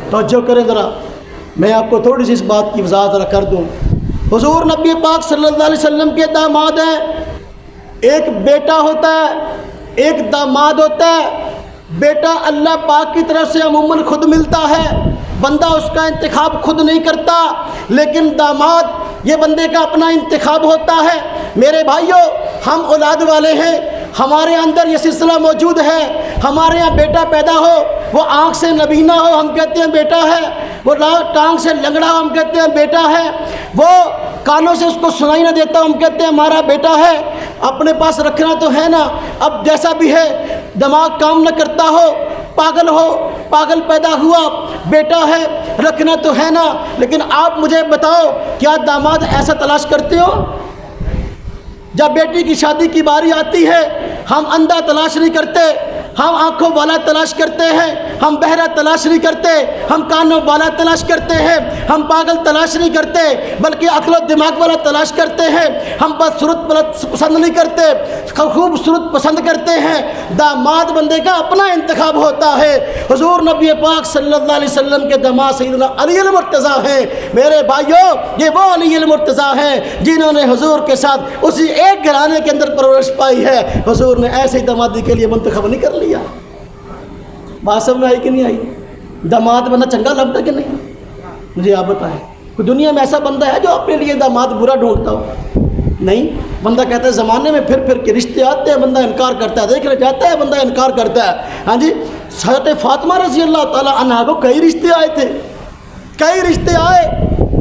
S1: توجہ کریں ذرا، میں آپ کو تھوڑی سی اس بات کی وضاحت ذرا کر دوں۔ حضور نبی پاک صلی اللہ علیہ وسلم کے داماد ہیں۔ ایک بیٹا ہوتا ہے، ایک داماد ہوتا ہے۔ بیٹا اللہ پاک کی طرف سے عموماً خود ملتا ہے، بندہ اس کا انتخاب خود نہیں کرتا، لیکن داماد یہ بندے کا اپنا انتخاب ہوتا ہے۔ میرے بھائیوں، ہم اولاد والے ہیں، ہمارے اندر یہ سلسلہ موجود ہے۔ ہمارے یہاں بیٹا پیدا ہو، وہ آنکھ سے نبینا ہو، ہم کہتے ہیں بیٹا ہے۔ وہ ٹانگ سے لنگڑا ہو، ہم کہتے ہیں بیٹا ہے۔ وہ کانوں سے اس کو سنائی نہ دیتا، ہم کہتے ہیں ہمارا بیٹا ہے۔ اپنے پاس رکھنا تو ہے نا، اب جیسا بھی ہے، دماغ کام نہ کرتا ہو، پاگل پیدا ہوا، بیٹا ہے، رکھنا تو ہے نا۔ لیکن آپ مجھے بتاؤ، کیا داماد ایسا تلاش کرتے ہو؟ جب بیٹی کی شادی کی باری آتی ہے، ہم اندھا تلاش نہیں کرتے، ہم آنکھوں والا تلاش کرتے ہیں، ہم بہرا تلاش نہیں کرتے، ہم کانوں والا تلاش کرتے ہیں، ہم پاگل تلاش نہیں کرتے، بلکہ عقل و دماغ والا تلاش کرتے ہیں۔ ہم بدصورت پسند نہیں کرتے، خوبصورت پسند کرتے ہیں۔ داماد بندے کا اپنا انتخاب ہوتا ہے۔ حضور نبی پاک صلی اللہ علیہ وسلم کے داماد سیدنا علی المرتضیٰ ہیں۔ میرے بھائیوں، یہ وہ علی المرتضیٰ ہیں جنہوں نے حضور کے ساتھ اسی ایک گھرانے کے اندر پرورش پائی ہے۔ حضور نے ایسے ہی دامادی کے لیے منتخب نہیں کر لیا۔ بات سمجھ میں آئی کہ نہیں آئی؟ داماد بننا چنگا لگتا کہ نہیں؟ مجھے آپ بتائیں، کوئی دنیا میں ایسا بندہ ہے جو اپنے لیے داماد برا ڈھونڈتا ہو؟ نہیں۔ بندہ کہتا ہے زمانے میں پھر کے رشتے آتے ہیں، بندہ انکار کرتا ہے، دیکھنے جاتا ہے بندہ انکار کرتا ہے۔ ہاں جی، حضرت فاطمہ رضی اللہ تعالیٰ عنہا کو کئی رشتے آئے تھے، کئی رشتے آئے،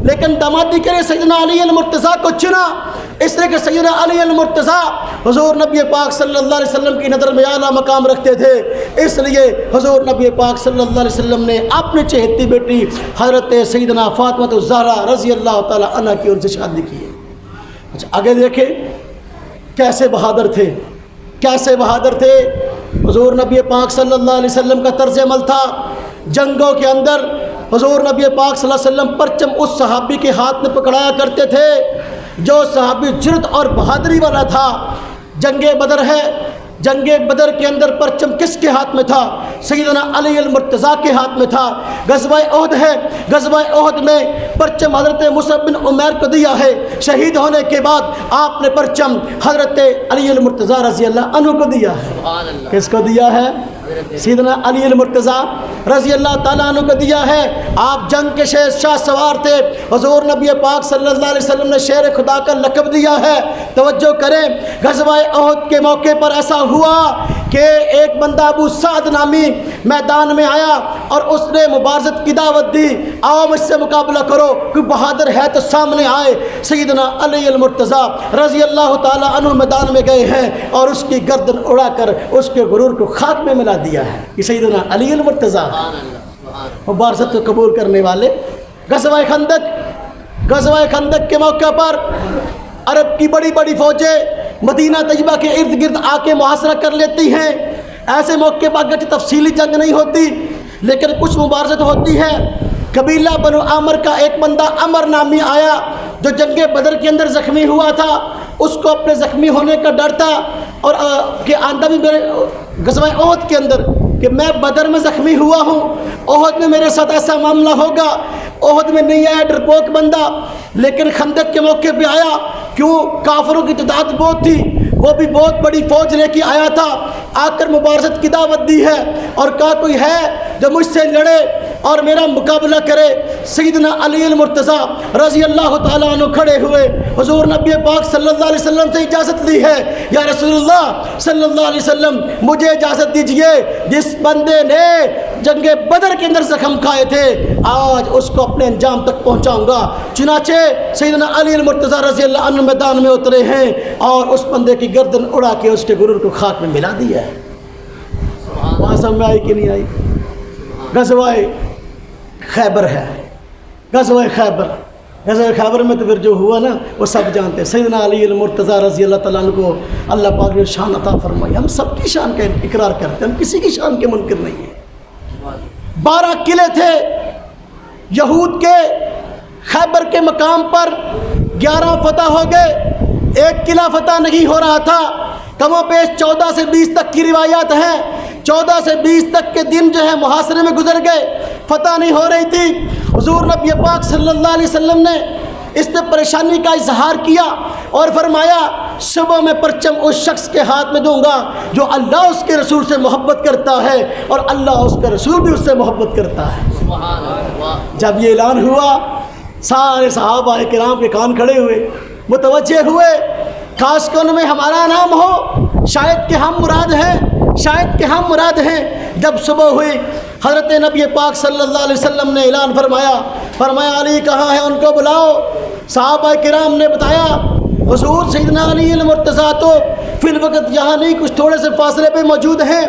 S1: لیکن دامادی کے لیے سیدنا علی المرتضیٰ کو چنا۔ اس لیے کہ سیدنا علی المرتضیٰ حضور نبی پاک صلی اللہ علیہ وسلم کی نظر میں اعلیٰ مقام رکھتے تھے۔ اس لیے حضور نبی پاک صلی اللہ علیہ وسلم نے اپنی چہیتی بیٹی حضرت سیدنا فاطمہ الزہرا رضی اللہ تعالیٰ عنہ کی ان سے شادی کی ہے۔ اچھا، آگے دیکھیں کیسے بہادر تھے، کیسے بہادر تھے۔ حضور نبی پاک صلی اللہ علیہ وسلم کا طرز عمل تھا، جنگوں کے اندر حضور نبی پاک صلی اللہ علیہ وسلم پرچم اس صحابی کے ہاتھ میں پکڑایا کرتے تھے جو صحابی جرأت اور بہادری والا تھا۔ جنگ بدر ہے، جنگ بدر کے اندر پرچم کس کے ہاتھ میں تھا؟ سیدنا علی المرتضیٰ کے ہاتھ میں تھا۔ غزوہ احد ہے، غزوہ احد میں پرچم حضرت مصعب بن عمیر کو دیا ہے۔ شہید ہونے کے بعد آپ نے پرچم حضرت علی المرتضیٰ رضی اللہ عنہ کو دیا ہے۔ کس کو دیا ہے؟ سیدنا علی المرتضیٰ رضی اللہ تعالیٰ عنہ کو دیا ہے۔ آپ جنگ کے شاہ سوار تھے۔ حضور نبی پاک صلی اللہ علیہ وسلم نے شیر خدا کا لقب دیا ہے۔ توجہ کریں، غزوہ احد کے موقع پر ایسا ہوا کہ ایک بندہ ابو سعد نامی میدان میں آیا اور اس نے مبارزت کی دعوت دی، آؤ مجھ سے مقابلہ کرو، کوئی بہادر ہے تو سامنے آئے۔ سیدنا علی المرتضیٰ رضی اللہ تعالیٰ عنہ میدان میں گئے ہیں اور اس کی گردن اڑا کر اس کے غرور کو خاک میں ملا دیا ہے۔ یہ سیدنا علی المرتضیٰ مبارزت کو قبول کرنے والے۔ غزوہ خندق کے موقع پر عرب کی بڑی بڑی فوجیں مدینہ طیبہ کے ارد گرد آ کے محاصرہ کر لیتی ہیں۔ ایسے موقع پر اگرچہ تفصیلی جنگ نہیں ہوتی لیکن کچھ مبارزت ہوتی ہے۔ قبیلہ بنو عامر کا ایک بندہ عمر نامی آیا جو جنگ بدر کے اندر زخمی ہوا تھا۔ اس کو اپنے زخمی ہونے کا ڈر تھا اور کہ آندہ بھی میرے غزوہ احد کے اندر کہ میں بدر میں زخمی ہوا ہوں، احد میں میرے ساتھ ایسا معاملہ ہوگا۔ احد میں نہیں آیا ڈرپوک بندہ، لیکن خندق کے موقع پہ آیا۔ کیوں؟ کافروں کی تعداد بہت تھی، وہ بھی بہت بڑی فوج لے کے آیا تھا۔ آ کر مبارزت کی دعوت دی ہے اور کہا کوئی ہے جو مجھ سے لڑے اور میرا مقابلہ کرے۔ سیدنا علی المرتضیٰ رضی اللہ تعالیٰ عنہ کھڑے ہوئے، حضور نبی پاک صلی اللہ علیہ وسلم سے اجازت لی ہے، یا رسول اللہ صلی اللہ علیہ وسلم مجھے اجازت دیجئے، جس بندے نے جنگ بدر کے اندر زخم کھائے تھے آج اس کو اپنے انجام تک پہنچاؤں گا۔ چنانچہ سیدنا علی المرتضیٰ رضی اللہ عنہ میدان میں اترے ہیں اور اس بندے کی گردن اڑا کے اس کے غرور کو خاک میں ملا دیا ہے۔ وہاں سمجھ میں آئی کہ نہیں آئی؟ غزوہ خیبر ہے، غزوہ خیبر میں تو پھر جو ہوا نا وہ سب جانتے ہیں۔ سیدنا علی المرتضیٰ رضی اللہ تعالیٰ عنہ کو اللہ پاک نے شان عطا فرمائی۔ ہم سب کی شان کا اقرار کرتے ہیں، ہم کسی کی شان کے منکر نہیں ہیں۔ 12 قلعے تھے یہود کے، خیبر کے مقام پر 11 فتح ہو گئے، ایک قلعہ فتح نہیں ہو رہا تھا کم و بیش 14 سے 20 تک کی روایات ہیں. 14 سے 20 تک کے دن جو ہے محاصرے میں گزر گئے، فتح نہیں ہو رہی تھی. حضور نبی پاک صلی اللہ علیہ وسلم نے اس نے پریشانی کا اظہار کیا اور فرمایا صبح میں پرچم اس شخص کے ہاتھ میں دوں گا جو اللہ اس کے رسول سے محبت کرتا ہے اور اللہ اس کا رسول بھی اس سے محبت کرتا ہے. جب یہ اعلان ہوا سارے صحابہ کرام کے کان کھڑے ہوئے، متوجہ ہوئے، کاش کہ ان میں ہمارا نام ہو، شاید کہ ہم مراد ہیں، شاید کہ ہم مراد ہیں. جب صبح ہوئی حضرت نبی پاک صلی اللہ علیہ وسلم نے اعلان فرمایا علی کہاں ہے، ان کو بلاؤ. صحابہ کرام نے بتایا حضور سیدنا علی المرتضیٰ تو فی الوقت یہاں نہیں، کچھ تھوڑے سے فاصلے پہ موجود ہیں.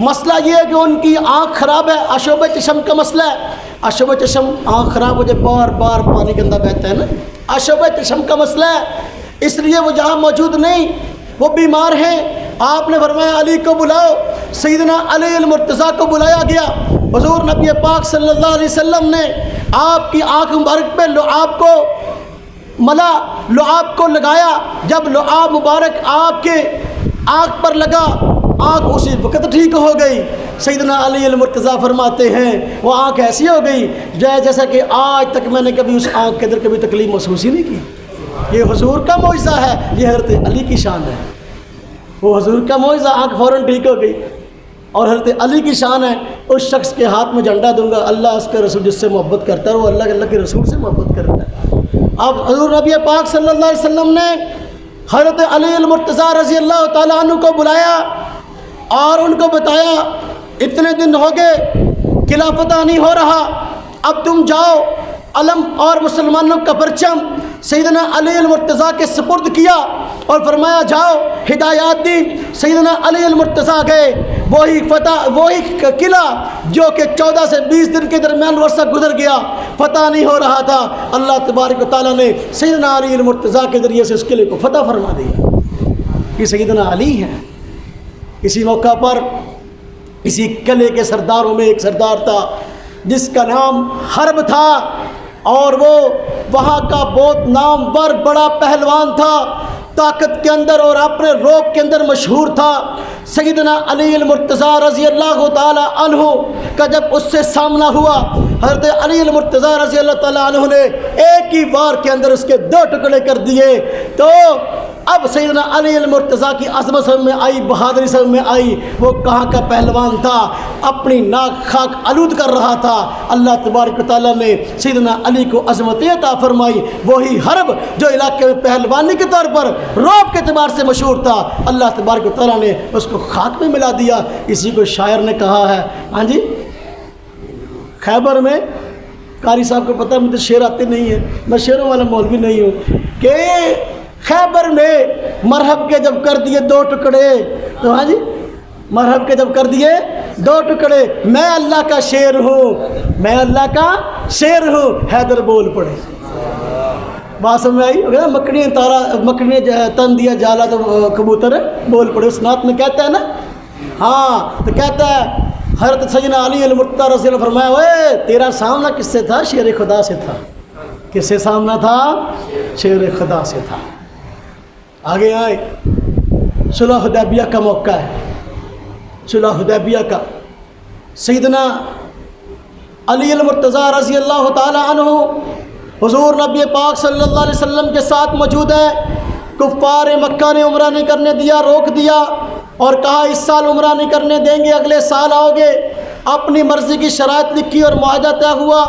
S1: مسئلہ یہ ہے کہ ان کی آنکھ خراب ہے، عشوب چشم کا مسئلہ ہے. عشوب چشم آنکھ خراب ہو جائے بار بار پانی کے اندر بہتا ہے نا، عشوب چشم کا مسئلہ ہے، اس لیے وہ یہاں موجود نہیں، وہ بیمار ہیں. آپ نے فرمایا علی کو بلاؤ. سیدنا علی المرتضیٰ کو بلایا گیا. حضور نبی پاک صلی اللہ علیہ وسلم نے آپ کی آنکھ مبارک پہ لعاب کو ملا، لعاب کو لگایا. جب لعاب مبارک آپ کے آنکھ پر لگا، آنکھ اسی وقت ٹھیک ہو گئی. سیدنا علی المرتضیٰ فرماتے ہیں وہ آنکھ ایسی ہو گئی جیسا کہ آج تک میں نے کبھی اس آنکھ کے اندر کبھی تکلیف محسوس ہی نہیں کی. یہ حضور کا معجزہ ہے، یہ حضرت علی کی شان ہے. وہ حضور کا معجزہ، آنکھ فوراً ٹھیک ہو گئی. اور حضرت علی کی شان ہے اس شخص کے ہاتھ میں جھنڈا دوں گا اللہ اس کا رسول جس سے محبت کرتا ہے وہ اللہ کے رسول سے محبت کرتا ہے. اب حضور نبی پاک صلی اللہ علیہ وسلم نے حضرت علی المرتضیٰ رضی اللہ تعالیٰ عنہ کو بلایا اور ان کو بتایا اتنے دن ہو گئے قلعہ فتح نہیں ہو رہا، اب تم جاؤ. علم اور مسلمانوں کا پرچم سیدنا علی المرتضیٰ کے سپرد کیا اور فرمایا جاؤ، ہدایات دی. سیدنا علی المرتضیٰ گئے، وہی قلعہ جو کہ 14 سے 20 دن کے درمیان عرصہ گزر گیا، فتح نہیں ہو رہا تھا. اللہ تبارک و تعالیٰ نے سیدنا علی المرتضیٰ کے ذریعے سے اس قلعے کو فتح فرما دیا. یہ سیدنا علی ہیں. اسی موقع پر اسی قلعے کے سرداروں میں ایک سردار تھا جس کا نام حرب تھا اور وہ وہاں کا بہت نامور بڑا پہلوان تھا، طاقت کے اندر اور اپنے روب کے اندر مشہور تھا. سیدنا علی المرتضیٰ رضی اللہ تعالی عنہ کا جب اس سے سامنا ہوا، حضرت علی المرتضیٰ رضی اللہ تعالی عنہ نے ایک ہی وار کے اندر اس کے 2 ٹکڑے کر دیے. تو اب سیدنا علی المرتضیٰ کی عظمت سمجھ میں آئی، بہادری سمجھ میں آئی. وہ کہاں کا پہلوان تھا، اپنی ناک خاک آلود کر رہا تھا. اللہ تبارک و تعالیٰ نے سیدنا علی کو عظمت عطا فرمائی. وہی حرب جو علاقے میں پہلوانی کے طور پر روب کے اعتبار سے مشہور تھا، اللہ تبارک و تعالیٰ نے اس کو خاک میں ملا دیا. اسی کو شاعر نے کہا ہے، ہاں جی، خیبر میں قاری صاحب کو پتہ ہے مجھے شعر آتے نہیں ہیں، میں شعروں والا مولوی نہیں ہوں، کہ خیبر میں مرحب کے جب کر دیے 2 ٹکڑے، تو ہاں جی مرحب کے جب کر دیے 2 ٹکڑے، میں اللہ کا شیر ہوں، میں اللہ کا شیر ہوں، حیدر بول پڑے. بات سمجھ آئی؟ مکڑی تن دیا جالا تو کبوتر بول پڑے. اس نعت میں کہتا ہے نا، ہاں تو کہتا ہے حضرت سیدنا علی المرتضیٰ رضی اللہ عنہ فرمایا اوے تیرا سامنا کس سے تھا؟ شیر خدا سے تھا. کس سے سامنا تھا؟ شیر خدا سے تھا. آگے آئے، صلح حدیبیہ کا موقع ہے. صلح حدیبیہ کا سیدنا علی المرتضیٰ رضی اللہ تعالی عنہ حضور نبی پاک صلی اللہ علیہ وسلم کے ساتھ موجود ہے. کفار مکہ نے عمرہ نہیں کرنے دیا، روک دیا اور کہا اس سال عمرہ نہیں کرنے دیں گے، اگلے سال آؤ گے. اپنی مرضی کی شرائط لکھی اور معاہدہ طے ہوا.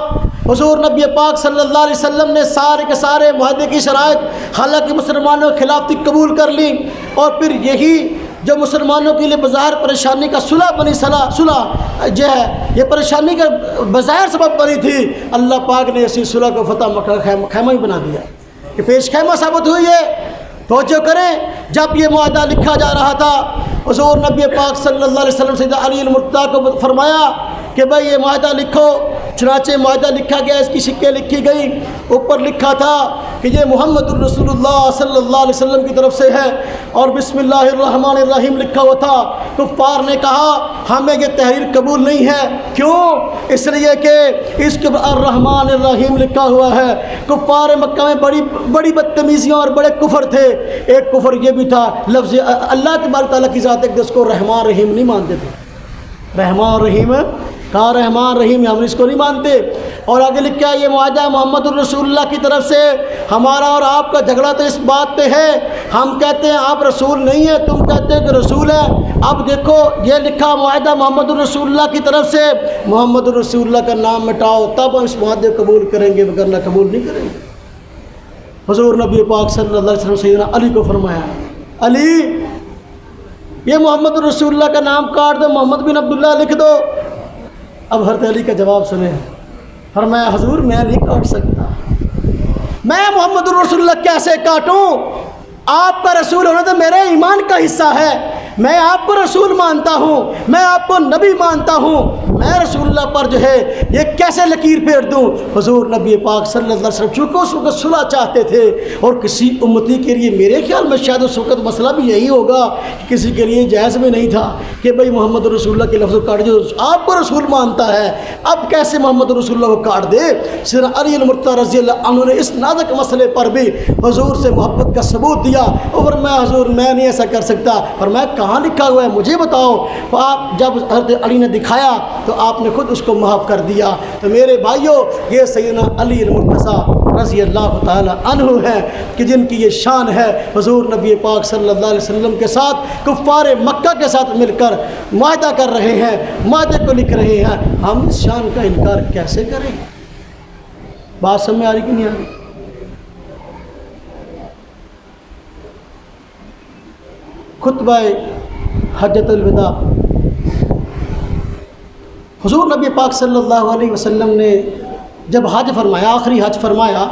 S1: حضور نبی پاک صلی اللہ علیہ وسلم نے سارے کے سارے معاہدے کی شرائط حالانکہ مسلمانوں کی خلافتی قبول کر لی. اور پھر یہی جو مسلمانوں کے لیے بظاہر پریشانی کا صلح بنی، صلح جو ہے یہ پریشانی کا بظاہر سبب بنی تھی، اللہ پاک نے اسی صلح کو فتح مکہ خیمہ ہی بنا دیا کہ پیش خیمہ ثابت ہوئی ہے. توجہ کریں، جب یہ معاہدہ لکھا جا رہا تھا حضور نبی پاک صلی اللہ علیہ وسلم سیدنا علی المرتضیٰ کو فرمایا کہ بھائی یہ معاہدہ لکھو. چنانچہ معاہدہ لکھا گیا، اس کی سکیں لکھی گئی. اوپر لکھا تھا کہ یہ محمد الرسول اللہ صلی اللہ علیہ وسلم کی طرف سے ہے اور بسم اللہ الرحمن الرحیم لکھا ہوا تھا. کفار نے کہا ہمیں یہ تحریر قبول نہیں ہے. کیوں؟ اس لیے کہ اس کے الرحمن الرحیم لکھا ہوا ہے. کفار مکہ میں بڑی بدتمیزیاں اور بڑے کفر تھے. ایک کفر یہ بھی تھا لفظ اللہ تبارک تعالیٰ کی ذات ہے جس کو رحمان رحیم نہیں مانتے تھے. رحمان رحیم کہا رحمان رحیم ہم اس کو نہیں مانتے. اور آگے لکھا ہے یہ معاہدہ محمد الرسول اللہ کی طرف سے. ہمارا اور آپ کا جھگڑا تو اس بات پہ ہے, ہم کہتے ہیں آپ رسول نہیں ہیں, تم کہتے ہیں کہ رسول ہے. اب دیکھو یہ لکھا معاہدہ محمد الرسول اللہ کی طرف سے, محمد الرسول اللہ کا نام مٹاؤ تب ہم اس معاہدے کو قبول کریں گے, وگرنہ قبول نہیں کریں گے. حضور نبی پاک صلی اللہ علیہ وسلم سیدنا علی کو فرمایا, علی یہ محمد الرسول اللہ کا نام کاٹ دو, محمد بن عبداللہ لکھ دو. اب حضرت علی کا جواب سنیں. فرمایا حضور میں نہیں کاٹ سکتا, میں محمد الرسول اللہ کیسے کاٹوں؟ آپ کا رسول ہونا تو میرے ایمان کا حصہ ہے. میں آپ کو رسول مانتا ہوں, میں آپ کو نبی مانتا ہوں, میں رسول اللہ پر جو ہے یہ کیسے لکیر پھیر دوں؟ حضور نبی پاک صلی اللہ علیہ وسلم چونکہ اس وقت صلح چاہتے تھے اور کسی امتی کے لیے میرے خیال میں شاید اس وقت مسئلہ بھی یہی ہوگا کہ کسی کے لیے جائز میں نہیں تھا کہ بھئی محمد رسول اللہ کے لفظ کو کاٹ دے. آپ کو رسول مانتا ہے, اب کیسے محمد رسول اللہ کو کاٹ دے؟ سیدنا علی المرتضیٰ رضی اللہ عنہ نے اس نازک مسئلے پر بھی حضور سے محبت کا ثبوت دیا. اور میں حضور میں نہیں ایسا کر سکتا. اور میں کہاں لکھا ہوا ہے مجھے بتاؤ. آپ جب حضرت علی نے دکھایا تو آپ نے خود اس کو معاف کر دیا. تو میرے بھائیوں یہ سیدنا علی المرتضیٰ رضی اللہ تعالی عنہ ہیں کہ جن کی یہ شان ہے. حضور نبی پاک صلی اللہ علیہ وسلم کے ساتھ کفار مکہ کے ساتھ مل کر معاہدہ کر رہے ہیں, معاہدے کو لکھ رہے ہیں. ہم اس شان کا انکار کیسے کریں؟ بات سمجھ میں آ رہی کہ نہیں آ رہی؟ خطبہ حجۃ الوداع حضور نبی پاک صلی اللہ علیہ وسلم نے جب حج فرمایا, آخری حج فرمایا,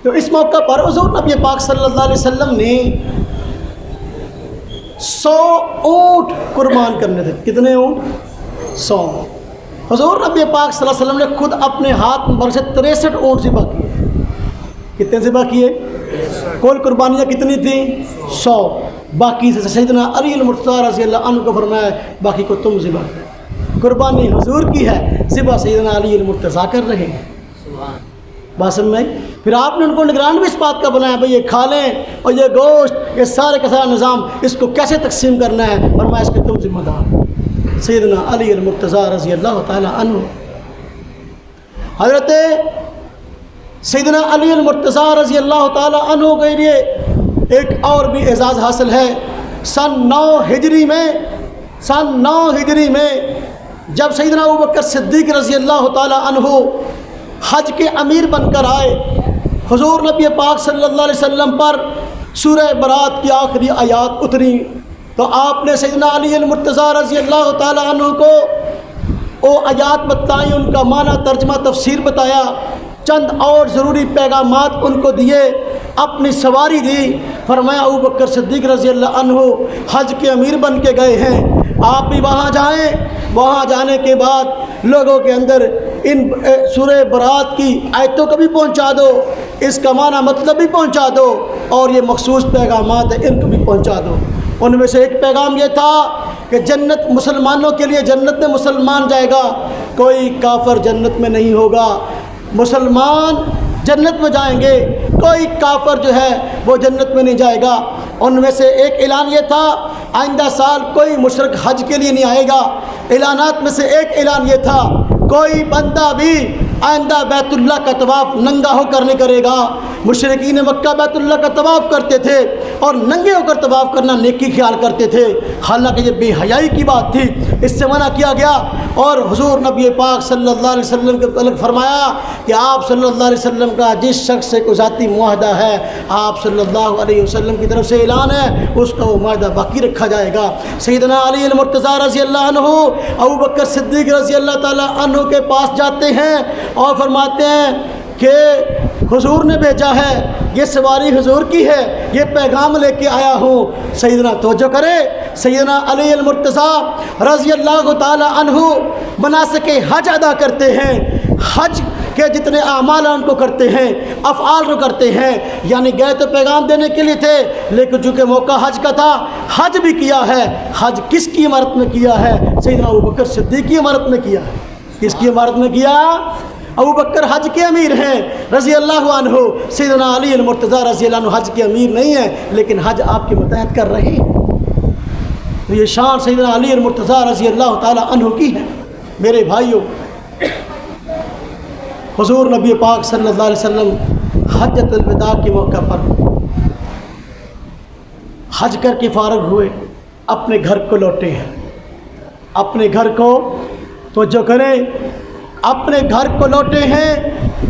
S1: تو اس موقع پر حضور نبی پاک صلی اللہ علیہ وسلم نے 100 اونٹ قربان کرنے تھے. کتنے اونٹ؟ 100. حضور نبی پاک صلی اللہ علیہ وسلم نے خود اپنے ہاتھ مبارک سے 63 اونٹ ذبح کیے. کتنے ذبح کیے؟ کل قربانیاں کتنی تھیں؟ 100. باقی سے سیدنا علی المرتضیٰ رضی اللہ عنہ کو فرمایا باقی کو تم ذبح کرو. قربانی حضور کی ہے, ذبح سیدنا علی المرتضیٰ کر رہے ہیں. بات سمجھ میں آئی؟ پھر آپ نے ان کو نگران بھی اس بات کا بنایا بھئی یہ کھا لیں اور یہ گوشت, یہ سارے کا سارا نظام اس کو کیسے تقسیم کرنا ہے, اور میں اس کے تم ذمہ دار. سیدنا علی المرتضیٰ رضی اللہ تعالی عنہ. حضرت سیدنا علی المرتضیٰ رضی اللہ تعالی عنہ کے لیے ایک اور بھی اعزاز حاصل ہے. سن 9 ہجری میں جب سیدنا ابوبکر صدیق رضی اللہ تعالی عنہ حج کے امیر بن کر آئے, حضور نبی پاک صلی اللہ علیہ وسلم پر سورہ برات کی آخری آیات اتری, تو آپ نے سیدنا علی المرتضیٰ رضی اللہ تعالی عنہ کو وہ آیات بتائیں, ان کا معنی ترجمہ تفسیر بتایا, چند اور ضروری پیغامات ان کو دیے, اپنی سواری دی. فرمایا ابوبکر صدیق رضی اللہ عنہ حج کے امیر بن کے گئے ہیں, آپ بھی وہاں جائیں. وہاں جانے کے بعد لوگوں کے اندر ان سورہ برات کی آیتوں کو بھی پہنچا دو, اس کا معنی مطلب بھی پہنچا دو, اور یہ مخصوص پیغامات ہیں ان کو بھی پہنچا دو. ان میں سے ایک پیغام یہ تھا کہ جنت مسلمانوں کے لیے جنت میں مسلمان جائے گا, کوئی کافر جنت میں نہیں ہوگا. مسلمان جنت میں جائیں گے, کوئی کافر جو ہے وہ جنت میں نہیں جائے گا. ان میں سے ایک اعلان یہ تھا آئندہ سال کوئی مشرک حج کے لیے نہیں آئے گا. اعلانات میں سے ایک اعلان یہ تھا کوئی بندہ بھی آئندہ بیت اللہ کا طواف ننگا ہو کر نہیں کرے گا. مشرکین مکہ بیت اللہ کا طواف کرتے تھے اور ننگے ہو کر طواف کرنا نیکی خیال کرتے تھے, حالانکہ یہ بے حیائی کی بات تھی, اس سے منع کیا گیا. اور حضور نبی پاک صلی اللہ علیہ وسلم کے متعلق فرمایا کہ آپ صلی اللہ علیہ وسلم کا جس شخص سے کوئی ذاتی معاہدہ ہے, آپ صلی اللہ علیہ وسلم کی طرف سے اعلان ہے, اس کا وہ معاہدہ باقی رکھا جائے گا. سیدنا علی المرتضیٰ رضی اللہ عنہ ابوبکر صدیق رضی اللہ تعالی عنہ کے پاس جاتے ہیں اور فرماتے ہیں کہ حضور نے بھیجا ہے, یہ سواری حضور کی ہے, یہ پیغام لے کے آیا ہوں. سیدنا توجہ کرے, سیدنا علی المرتضیٰ رضی اللہ تعالی عنہ مناسک حج ادا کرتے ہیں. حج کہ جتنے اعمال ان کو کرتے ہیں، افعال کو کرتے ہیں، یعنی گئے تو پیغام دینے کے لیے تھے، لیکن چونکہ موقع حج کا تھا، حج بھی کیا ہے۔ حج کس کی عمارت میں کیا ہے؟ سیدنا ابوبکر صدیق کی عمارت میں کیا ہے۔ کس کی عمارت میں کیا؟ ابوبکر حج کے امیر ہیں رضی اللہ عنہ، سیدنا علی المرتضیٰ رضی اللہ عنہ حج کے امیر نہیں ہیں، لیکن حج آپ کے متحد کر رہے ہیں۔ تو یہ شان سیدنا علی المرتضیٰ رضی اللہ تعالی عنہ کی ہے۔ میرے بھائیوں، حضور نبی پاک صلی اللہ علیہ وسلم حجۃ الوداع کے موقع پر حج کر کے فارغ ہوئے، اپنے گھر کو لوٹے ہیں۔ اپنے گھر کو توجہ کریں، اپنے گھر کو لوٹے ہیں۔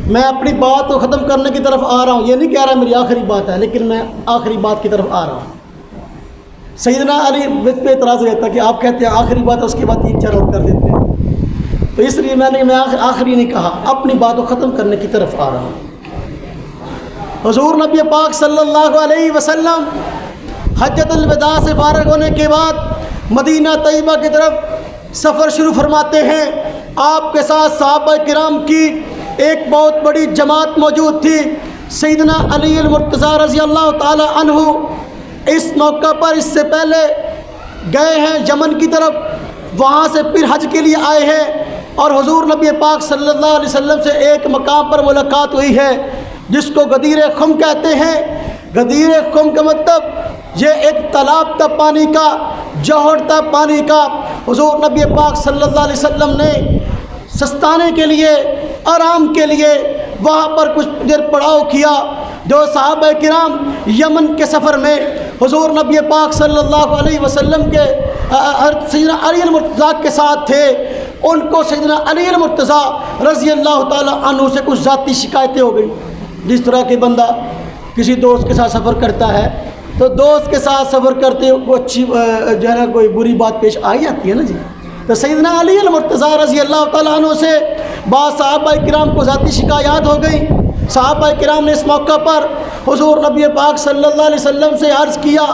S1: میں اپنی بات کو ختم کرنے کی طرف آ رہا ہوں، یہ نہیں کہہ رہا میری آخری بات ہے، لیکن میں آخری بات کی طرف آ رہا ہوں۔ سیدنا علی مجھ پہ اعتراض ہو جاتا کہ آپ کہتے ہیں آخری بات ہے، اس کے بعد 3-4 اور کر دیتے ہیں، تو اس لیے میں آخری نہیں کہا، اپنی بات کو ختم کرنے کی طرف آ رہا ہوں۔ حضور نبی پاک صلی اللہ علیہ وسلم حجۃ الوداع سے فارغ ہونے کے بعد مدینہ طیبہ کی طرف سفر شروع فرماتے ہیں۔ آپ کے ساتھ صحابہ کرام کی ایک بہت بڑی جماعت موجود تھی۔ سیدنا علی المرتضیٰ رضی اللہ تعالی عنہ اس موقع پر اس سے پہلے گئے ہیں یمن کی طرف، وہاں سے پھر حج کے لیے آئے ہیں، اور حضور نبی پاک صلی اللہ علیہ وسلم سے ایک مقام پر ملاقات ہوئی ہے جس کو غدیر خم کہتے ہیں۔ غدیر خم کا مطلب یہ ایک تالاب تھا پانی کا، جوہر تھا پانی کا۔ حضور نبی پاک صلی اللہ علیہ وسلم نے سستانے کے لیے، آرام کے لیے وہاں پر کچھ دیر پڑاؤ کیا۔ جو صحابہ کرام یمن کے سفر میں حضور نبی پاک صلی اللہ علیہ وسلم کے سیدنا علی المرتضیٰ کے ساتھ تھے، ان کو سیدنا علی المرتضیٰ رضی اللہ تعالی عنہ سے کچھ ذاتی شکایتیں ہو گئی۔ جس طرح کہ بندہ کسی دوست کے ساتھ سفر کرتا ہے تو دوست کے ساتھ سفر کرتے کوئی اچھی جو ہے نا کوئی بری بات پیش آ جاتی ہے نا جی، تو سیدنا علی المرتضیٰ رضی اللہ تعالیٰ عنہ سے بعض صحابہ کرام کو ذاتی شکایات ہو گئی۔ صحابہ کرام نے اس موقع پر حضور نبی پاک صلی اللہ علیہ وسلم سے عرض کیا،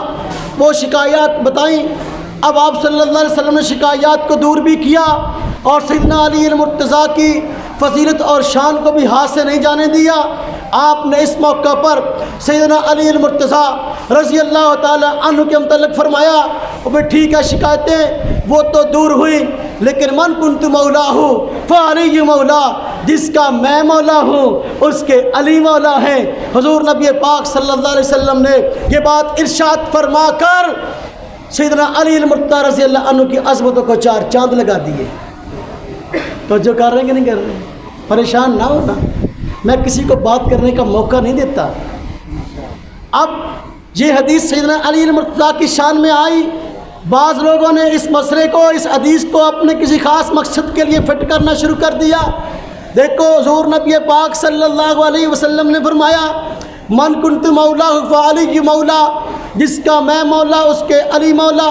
S1: وہ شکایات بتائیں۔ اب آپ صلی اللہ علیہ وسلم نے شکایات کو دور بھی کیا، اور سیدنا علی المرتضیٰ کی فضیلت اور شان کو بھی ہاتھ سے نہیں جانے دیا۔ آپ نے اس موقع پر سیدنا علی المرتضیٰ رضی اللہ تعالی عنہ کے متعلق فرمایا، وہ ٹھیک ہے شکایتیں وہ تو دور ہوئی، لیکن من کنت مولا ہوں فعلی مولا، جس کا میں مولا ہوں اس کے علی مولا ہیں۔ حضور نبی پاک صلی اللہ علیہ وسلم نے یہ بات ارشاد فرما کر سیدنا علی المرتضیٰ رضی اللہ عنہ کی عظمتوں کو 4 چاند لگا دیے۔ تو جو کر رہے ہیں کہ نہیں کر رہے ہیں، پریشان نہ ہونا، میں کسی کو بات کرنے کا موقع نہیں دیتا۔ اب یہ حدیث سیدنا علی المرتضیٰ کی شان میں آئی، بعض لوگوں نے اس مسئلے کو، اس حدیث کو اپنے کسی خاص مقصد کے لیے فٹ کرنا شروع کر دیا۔ دیکھو حضور نبی پاک صلی اللہ علیہ وسلم نے فرمایا، من کنت مولا فعلی مولا، جس کا میں مولا اس کے علی مولا۔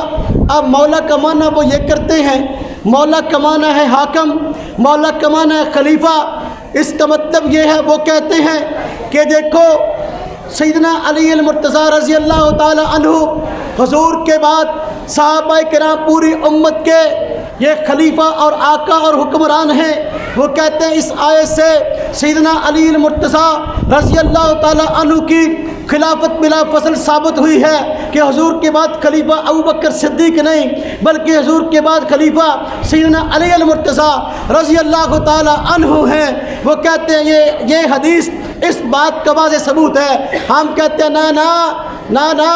S1: اب مولا کا معنی وہ یہ کرتے ہیں، مولا کا معنی ہے حاکم، مولا کا معنی ہے خلیفہ۔ اس کا مطلب یہ ہے، وہ کہتے ہیں کہ دیکھو سیدنا علی المرتضیٰ رضی اللہ تعالی عنہ حضور کے بعد صحابہ کرام پوری امت کے یہ خلیفہ اور آقا اور حکمران ہیں۔ وہ کہتے ہیں اس آیت سے سیدنا علی المرتضیٰ رضی اللہ تعالی عنہ کی خلافت بلا فصل ثابت ہوئی ہے کہ حضور کے بعد خلیفہ ابوبکر صدیق نہیں، بلکہ حضور کے بعد خلیفہ سیدنا علی المرتضیٰ رضی اللہ تعالی عنہ ہیں۔ وہ کہتے ہیں یہ حدیث اس بات کا واضح ثبوت ہے۔ ہم کہتے ہیں نا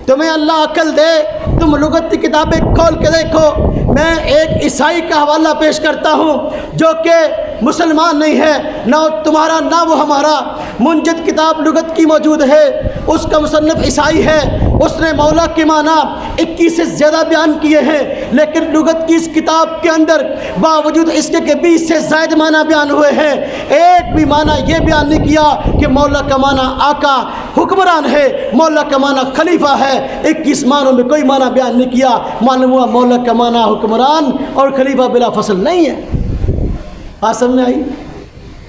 S1: تمہیں اللہ عقل دے، تم لغت کی کتابیں کھول کے دیکھو۔ میں ایک عیسائی کا حوالہ پیش کرتا ہوں جو کہ مسلمان نہیں ہے، نہ تمہارا نہ وہ ہمارا، منجد کتاب لغت کی موجود ہے، اس کا مصنف عیسائی ہے، اس نے مولا کے معنی 21 سے زیادہ بیان کیے ہیں، لیکن لغت کی اس کتاب کے اندر باوجود اس کے 20 سے زائد معنی بیان ہوئے ہیں، ایک بھی معنی یہ بیان نہیں کیا کہ مولا کا معنی آقا حکمران ہے، مولا کا معنی خلیفہ ہے۔ 21 معنوں میں کوئی معنی بیان نہیں کیا، معلوم ہوا مولا کا معنی حکمران اور خلیفہ بلا فصل نہیں ہے۔ آسم میں آئی،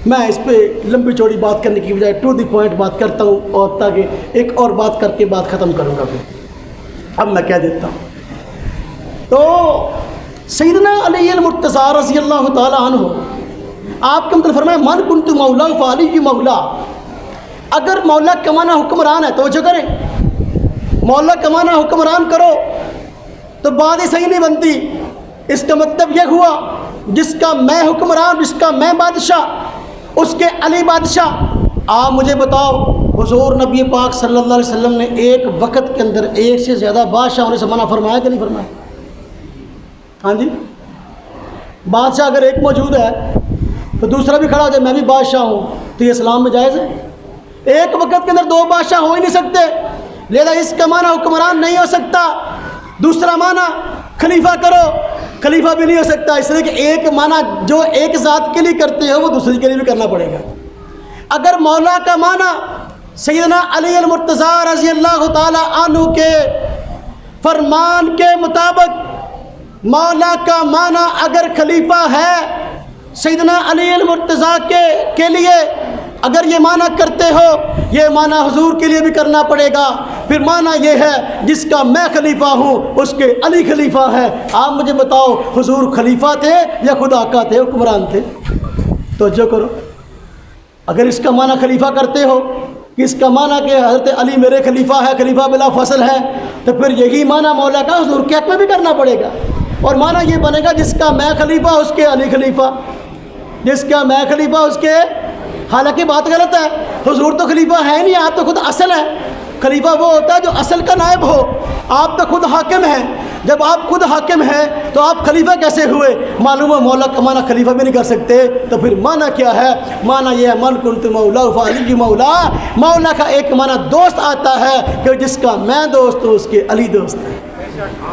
S1: میں اس پہ لمبی چوڑی بات کرنے کی بجائے ٹو دی پوائنٹ بات کرتا ہوں، اور تاکہ ایک اور بات کر کے بات ختم کروں گا۔ پھر اب میں کہہ دیتا ہوں، تو سیدنا علی المرتضیٰ رضی اللہ تعالی عنہ آپ کے مطلب فرمایا من کنت مولا فعلی مولا. اگر مولا کمانا حکمران ہے توجہ کریں، مولا کمانا حکمران کرو تو بات ہی صحیح نہیں بنتی. اس کا مطلب یہ ہوا جس کا میں حکمران، جس کا میں بادشاہ، اس کے علی بادشاہ. آپ مجھے بتاؤ حضور نبی پاک صلی اللہ علیہ وسلم نے ایک وقت کے اندر ایک سے زیادہ بادشاہ ہونے سے منع فرمایا کہ نہیں فرمایا؟ ہاں جی، بادشاہ اگر ایک موجود ہے تو دوسرا بھی کھڑا ہو جائے میں بھی بادشاہ ہوں، تو یہ اسلام میں جائز ہے؟ ایک وقت کے اندر دو بادشاہ ہو ہی نہیں سکتے، لہذا اس کا معنی حکمران نہیں ہو سکتا. دوسرا معنی خلیفہ کرو، خلیفہ بھی نہیں ہو سکتا، اس لیے کہ ایک معنی جو ایک ذات کے لیے کرتے ہو وہ دوسری کے لیے بھی کرنا پڑے گا. اگر مولا کا معنی سیدنا علی المرتضیٰ رضی اللہ تعالی عنہ کے فرمان کے مطابق مولا کا معنی اگر خلیفہ ہے سیدنا علی المرتضیٰ کے لیے، اگر یہ معنی کرتے ہو یہ معنی حضور کے لیے بھی کرنا پڑے گا. پھر معنی یہ ہے جس کا میں خلیفہ ہوں اس کے علی خلیفہ ہے. آپ مجھے بتاؤ حضور خلیفہ تھے یا خدا کا تھے، حکمران تھے؟ توجہ کرو. اگر اس کا معنی خلیفہ کرتے ہو کہ اس کا معنی کہ حضرت علی میرے خلیفہ ہے، خلیفہ بلا فصل ہے، تو پھر یہی معنی مولا کا حضور کے حق میں بھی کرنا پڑے گا. اور معنی یہ بنے گا جس کا میں خلیفہ اس کے علی خلیفہ، جس کا میں خلیفہ اس کے، حالانکہ بات غلط ہے، حضور تو خلیفہ ہے نہیں، آپ تو خود اصل ہیں. خلیفہ وہ ہوتا ہے جو اصل کا نائب ہو، آپ تو خود حاکم ہیں. جب آپ خود حاکم ہیں تو آپ خلیفہ کیسے ہوئے؟ معلوم ہے مولا کا معنی خلیفہ بھی نہیں کر سکتے. تو پھر معنی کیا ہے؟ معنی یہ ہے من کنت مولا فعلی مولا. مولا کا ایک معنی دوست آتا ہے کہ جس کا میں دوست ہوں اس کے علی دوست ہے،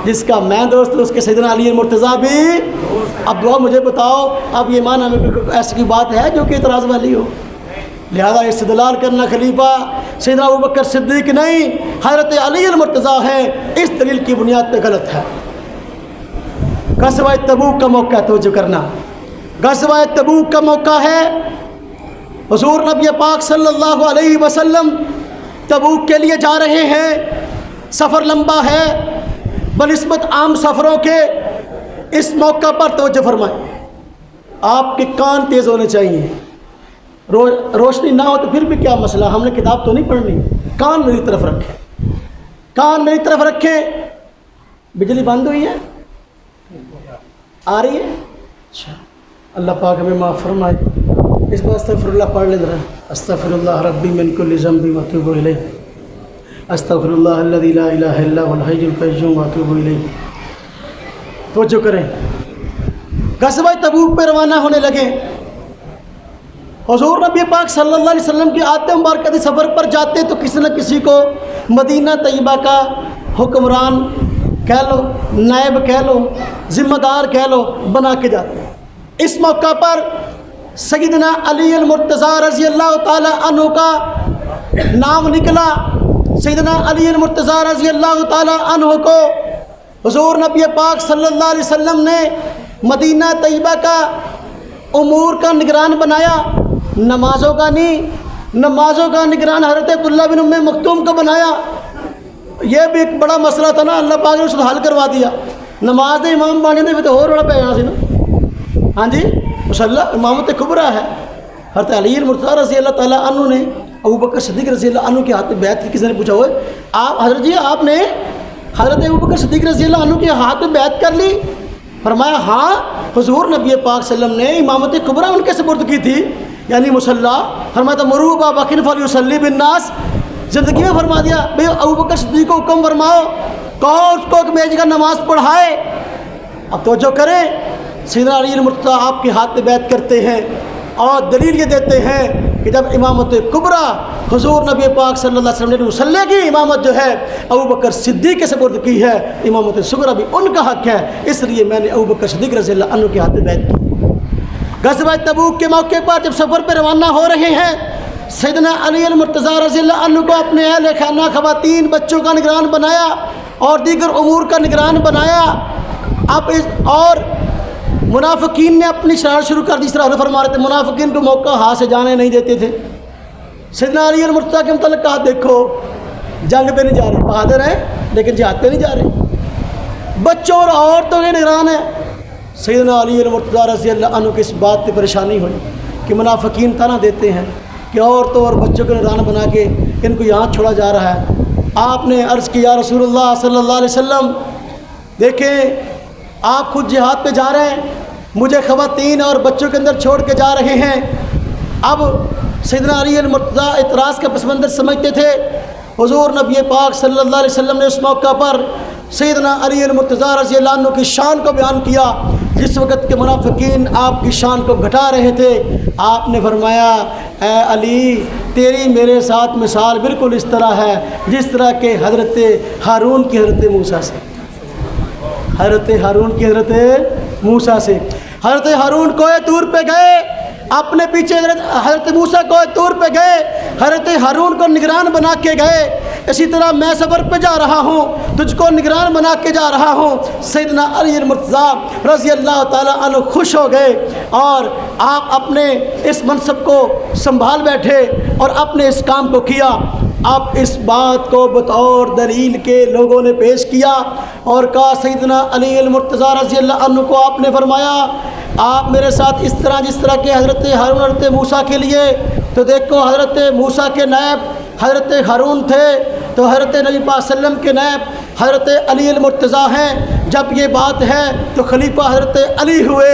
S1: جس کا میں دوست ہوں اس کے سیدنا علی مرتضیٰ بھی. اب دعا مجھے بتاؤ اب یہ معنی میں ایسی بات ہے جو کہ اعتراض والی ہو؟ لہذا استدلال کرنا خلیفہ سیدنا ابوبکر صدیق نہیں حضرت علی المرتضیٰ ہیں، اس دلیل کی بنیاد پہ غلط ہے. غزوہ تبوک کا موقع توجہ کرنا، غزوہ تبوک کا موقع ہے. حضور نبی پاک صلی اللہ علیہ وسلم تبوک کے لیے جا رہے ہیں. سفر لمبا ہے بنسبت عام سفروں کے. اس موقع پر توجہ فرمائیں، آپ کے کان تیز ہونے چاہیے. روشنی نہ ہو تو پھر بھی کیا مسئلہ، ہم نے کتاب تو نہیں پڑھنی. کان میری طرف رکھیں، کان میری طرف رکھیں. بجلی بند ہوئی ہے؟ آ رہی ہے؟ اچھا، اللہ پاک ہمیں معاف فرمائے. اس بار استغفر اللہ پڑھ لیں ذرا. استغفر اللہ ربی من کل ذنب واتوب الیہ. استغفر اللہ الذی لا الہ الا هو الحی القیوم واتوب الیہ. توجہ کریں، غزوہ تبوک پہ روانہ ہونے لگے. حضور نبی پاک صلی اللہ علیہ وسلم کی آتے مبارکہ سفر پر جاتے تو کسی نہ کسی کو مدینہ طیبہ کا حکمران کہہ لو، نائب کہہ لو، ذمہ دار کہہ لو، بنا کے جاتے. اس موقع پر سیدنا علی المرتضیٰ رضی اللہ تعالی عنہ کا نام نکلا. سیدنا علی المرتضیٰ رضی اللہ تعالی عنہ کو حضور نبی پاک صلی اللہ علیہ وسلم نے مدینہ طیبہ کا امور کا نگران بنایا. نمازوں کا نہیں، نمازوں کا نگران حضرت عبداللہ بن ام مکتوم کو بنایا. یہ بھی ایک بڑا مسئلہ تھا نا، اللہ پاک نے اس کو حل کروا دیا. نماز دے امام بانے دے تو اور بڑا پیغام سی نا. ہاں جی، مسلح امامت کبریٰ ہے. حضرت علی المرتضیٰ رضی اللہ تعالیٰ عنہ نے ابوبکر صدیق رضی اللہ عنہ کے ہاتھ میں بیعت کی. کسی نے پوچھا ہوئے آپ حضرت جی آپ نے حضرت ابوبکر صدیق رضی اللہ عنہ کے ہاتھ میں بیعت کر لی؟ فرمایا ہاں، حضور نبی پاک صلی اللہ علیہ وسلم نے امامت کبریٰ ان کے سپرد کی تھی، یعنی مصلی. فرمایا تھا مروا ابا بکر فلیصلی بالناس. زندگی میں فرما دیا بھئی ابوبکر صدیق کو حکم فرماؤ، کہو اس کو کہ میری جگہ نماز پڑھائے. اب توجہ کریں، سیدنا علی المرتضیٰ آپ کے ہاتھ میں بیعت کرتے ہیں اور دلیل یہ دیتے ہیں کہ جب امامت کبریٰ حضور نبی پاک صلی اللہ علیہ وسلم نے مصلی کی امامت جو ہے ابوبکر صدیق کے سپرد کی ہے، امامت صغریٰ بھی ان کا حق ہے، اس لیے میں نے ابوبکر صدیق رضی اللہ عنہ کے ہاتھ میں بیعت کی. غزوہ تبوک کے موقع پر جب سفر پہ روانہ ہو رہے ہیں، سیدنا علی المرتضیٰ رضی اللہ عنہ کو اپنے اہل خانہ خواتین بچوں کا نگران بنایا اور دیگر امور کا نگران بنایا. اب اور منافقین نے اپنی شرارت شروع کر دی. اس طرح حضرت فرما رہے تھے منافقین کو موقع ہاتھ سے جانے نہیں دیتے تھے. سیدنا علی المرتضیٰ کے متعلق کہا دیکھو جنگ پہ نہیں جا رہے، بہادر ہیں لیکن جہاد پہ نہیں جا رہے. بچوں اور عورتوں کے نگران ہیں، سیدنا علی المرتضیٰ رضی اللہ عنہ کی اس بات پہ پریشانی ہوئی کہ منافقین طعنہ دیتے ہیں کہ عورتوں اور بچوں کو نگران بنا کے ان کو یہاں چھوڑا جا رہا ہے۔ آپ نے عرض کیا یا رسول اللہ صلی اللہ علیہ وسلم، دیکھیں آپ خود جہاد پہ جا رہے ہیں، مجھے خواتین اور بچوں کے اندر چھوڑ کے جا رہے ہیں۔ اب سیدنا علی المرتضیٰ اعتراض کا پس منظر سمجھتے تھے۔ حضور نبی پاک صلی اللہ علیہ وسلم نے اس موقع پر سیدنا علی المرتضیٰ رضی اللہ عنہ کی شان کو بیان کیا، جس وقت کے منافقین آپ کی شان کو گھٹا رہے تھے۔ آپ نے فرمایا اے علی، تیری میرے ساتھ مثال بالکل اس طرح ہے جس طرح کہ حضرت ہارون کی حضرت موسیٰ سے، حضرت ہارون کی حضرت موسیٰ سے۔ حضرت ہارون کوہ طور پہ گئے، اپنے پیچھے حضرت موسیٰ کوہ طور پہ گئے، حضرت ہارون کو نگران بنا کے گئے۔ اسی طرح میں سفر پہ جا رہا ہوں، تجھ کو نگران بنا کے جا رہا ہوں۔ سیدنا علی المرتضیٰ رضی اللہ تعالیٰ عنہ خوش ہو گئے اور آپ اپنے اس منصب کو سنبھال بیٹھے اور اپنے اس کام کو کیا۔ اب اس بات کو بطور دلیل کے لوگوں نے پیش کیا اور کہا سیدنا علی المرتضیٰ رضی اللہ عنہ کو آپ نے فرمایا آپ میرے ساتھ اس طرح جس طرح کہ حضرت ہارون حضرت موسیٰ کے لیے، تو دیکھو حضرت موسیٰ کے نائب حضرت ہارون تھے، تو حضرت نبی پاک صلی اللہ علیہ وسلم کے نائب حضرت علی المرتضیٰ ہیں۔ جب یہ بات ہے تو خلیفہ حضرت علی ہوئے،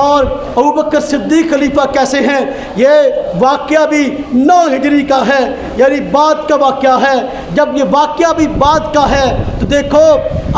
S1: اور ابوبکر صدیق خلیفہ کیسے ہیں؟ یہ واقعہ بھی 9 ہجری کا ہے، یعنی بعد کا واقعہ ہے۔ جب یہ واقعہ بھی بعد کا ہے تو دیکھو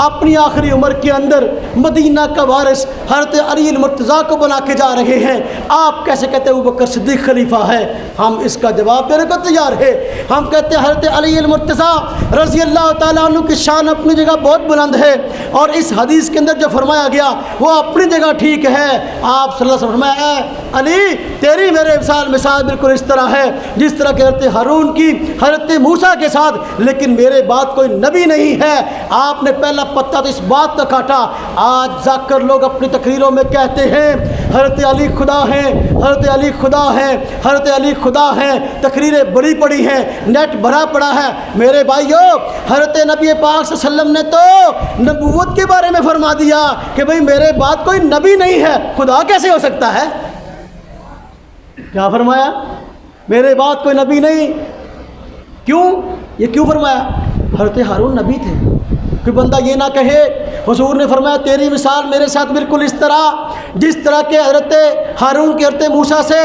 S1: اپنی آخری عمر کے اندر مدینہ کا وارث حضرت علی المرتضیٰ کو بنا کے جا رہے ہیں، آپ کیسے کہتے ہیں ابوبکر صدیق خلیفہ ہے؟ ہم اس کا جواب دینے کو تیار ہے۔ ہم کہتے ہیں حضرت علی المرتضیٰ رضی اللہ تعالیٰ عنہ کی شان اپنی جگہ بہت بلند ہے، اور اس حدیث کے اندر جو فرمایا گیا وہ اپنی جگہ ٹھیک ہے۔ آپ صلی اللہ علیہ وسلم فرمایا اے علی، تیری میرے مثال بالکل اس طرح ہے جس طرح کہ حضرت ہارون کی حضرت موسیٰ کے ساتھ، لیکن میرے بعد کوئی نبی نہیں ہے۔ آپ نے پہلا پتہ تو اس بات کا کاٹا۔ آج ذاکر لوگ اپنی تقریروں میں کہتے ہیں حضرت علی خدا ہیں، حضرت علی خدا ہیں، حضرت علی خدا ہیں، تقریریں بڑی پڑی ہیں، نیٹ بھرا پڑا ہے۔ میرے بھائیو، حضرت نبی پاک صلی اللہ علیہ وسلم نے تو نبوت کے بارے میں فرما دیا کہ بھئی میرے بعد کوئی نبی نہیں ہے، خدا کیسے ہو سکتا ہے؟ کیا فرمایا؟ میرے بعد کوئی نبی نہیں۔ کیوں؟ یہ کیوں فرمایا؟ حضرت ہارون نبی تھے، کوئی بندہ یہ نہ کہے۔ حضور نے فرمایا تیری مثال میرے ساتھ بالکل اس طرح جس طرح کہ حضرت ہارون کے حضرت موسیٰ سے،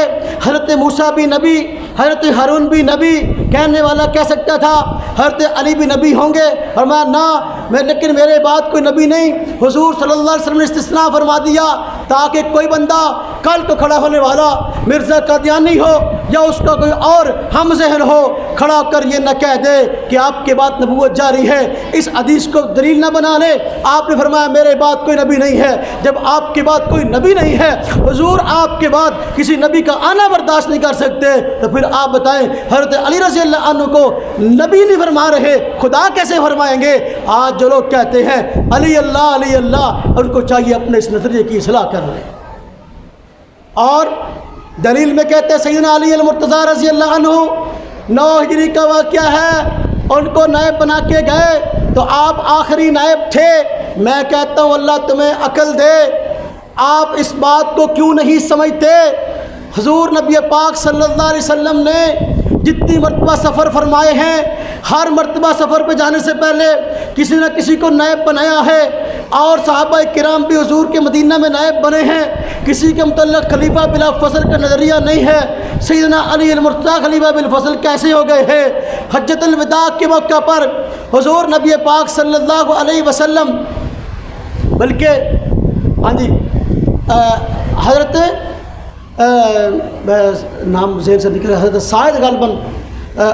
S1: حضرت موسیٰ بھی نبی، حضرت ہارون بھی نبی، کہنے والا کہہ سکتا تھا حضرت علی بھی نبی ہوں گے، فرمایا نہ، لیکن میرے بعد کوئی نبی نہیں۔ حضور صلی اللہ علیہ وسلم نے استثناء فرما دیا تاکہ کوئی بندہ کل کو کھڑا ہونے والا مرزا قادیانی ہو یا اس کا کوئی اور ہم ذہن ہو، کھڑا کر یہ نہ کہہ دے کہ آپ کے بعد نبوت جاری ہے، اس حدیث کو دلیل نہ بنا لے۔ آپ نے فرمایا میرے بعد کوئی نبی نہیں ہے۔ جب آپ کے بعد کوئی نبی نہیں ہے، حضور آپ کے بعد کسی نبی کا آنا برداشت نہیں کر سکتے، تو پھر آپ بتائیں حضرت علی رضی اللہ عنہ کو نبی نہیں فرما رہے، خدا کیسے فرمائیں گے؟ آج جو لوگ کہتے ہیں علی اللہ، ان کو چاہیے اپنے اس نظریے کی اصلاح کر لیں۔ اور دلیل میں کہتے ہیں سیدنا علی المرتضیٰ رضی اللہ عنہ 9 ہجری کا واقعہ ہے، ان کو نائب بنا کے گئے تو آپ آخری نائب تھے۔ میں کہتا ہوں اللہ تمہیں عقل دے، آپ اس بات کو کیوں نہیں سمجھتے؟ حضور نبی پاک صلی اللہ علیہ وسلم نے جتنی مرتبہ سفر فرمائے ہیں، ہر مرتبہ سفر پہ جانے سے پہلے کسی نہ کسی کو نائب بنایا ہے، اور صحابہ کرام بھی حضور کے مدینہ میں نائب بنے ہیں۔ کسی کے متعلق خلیفہ بلا فصل کا نظریہ نہیں ہے۔ سیدنا علی المرتضیٰ خلیفہ بالفصل کیسے ہو گئے ہیں؟ حجۃ الوداع کے موقع پر حضور نبی پاک صلی اللہ علیہ وسلم، بلکہ حضرت نام ذہن سے نکل، حضرت سعید غالباً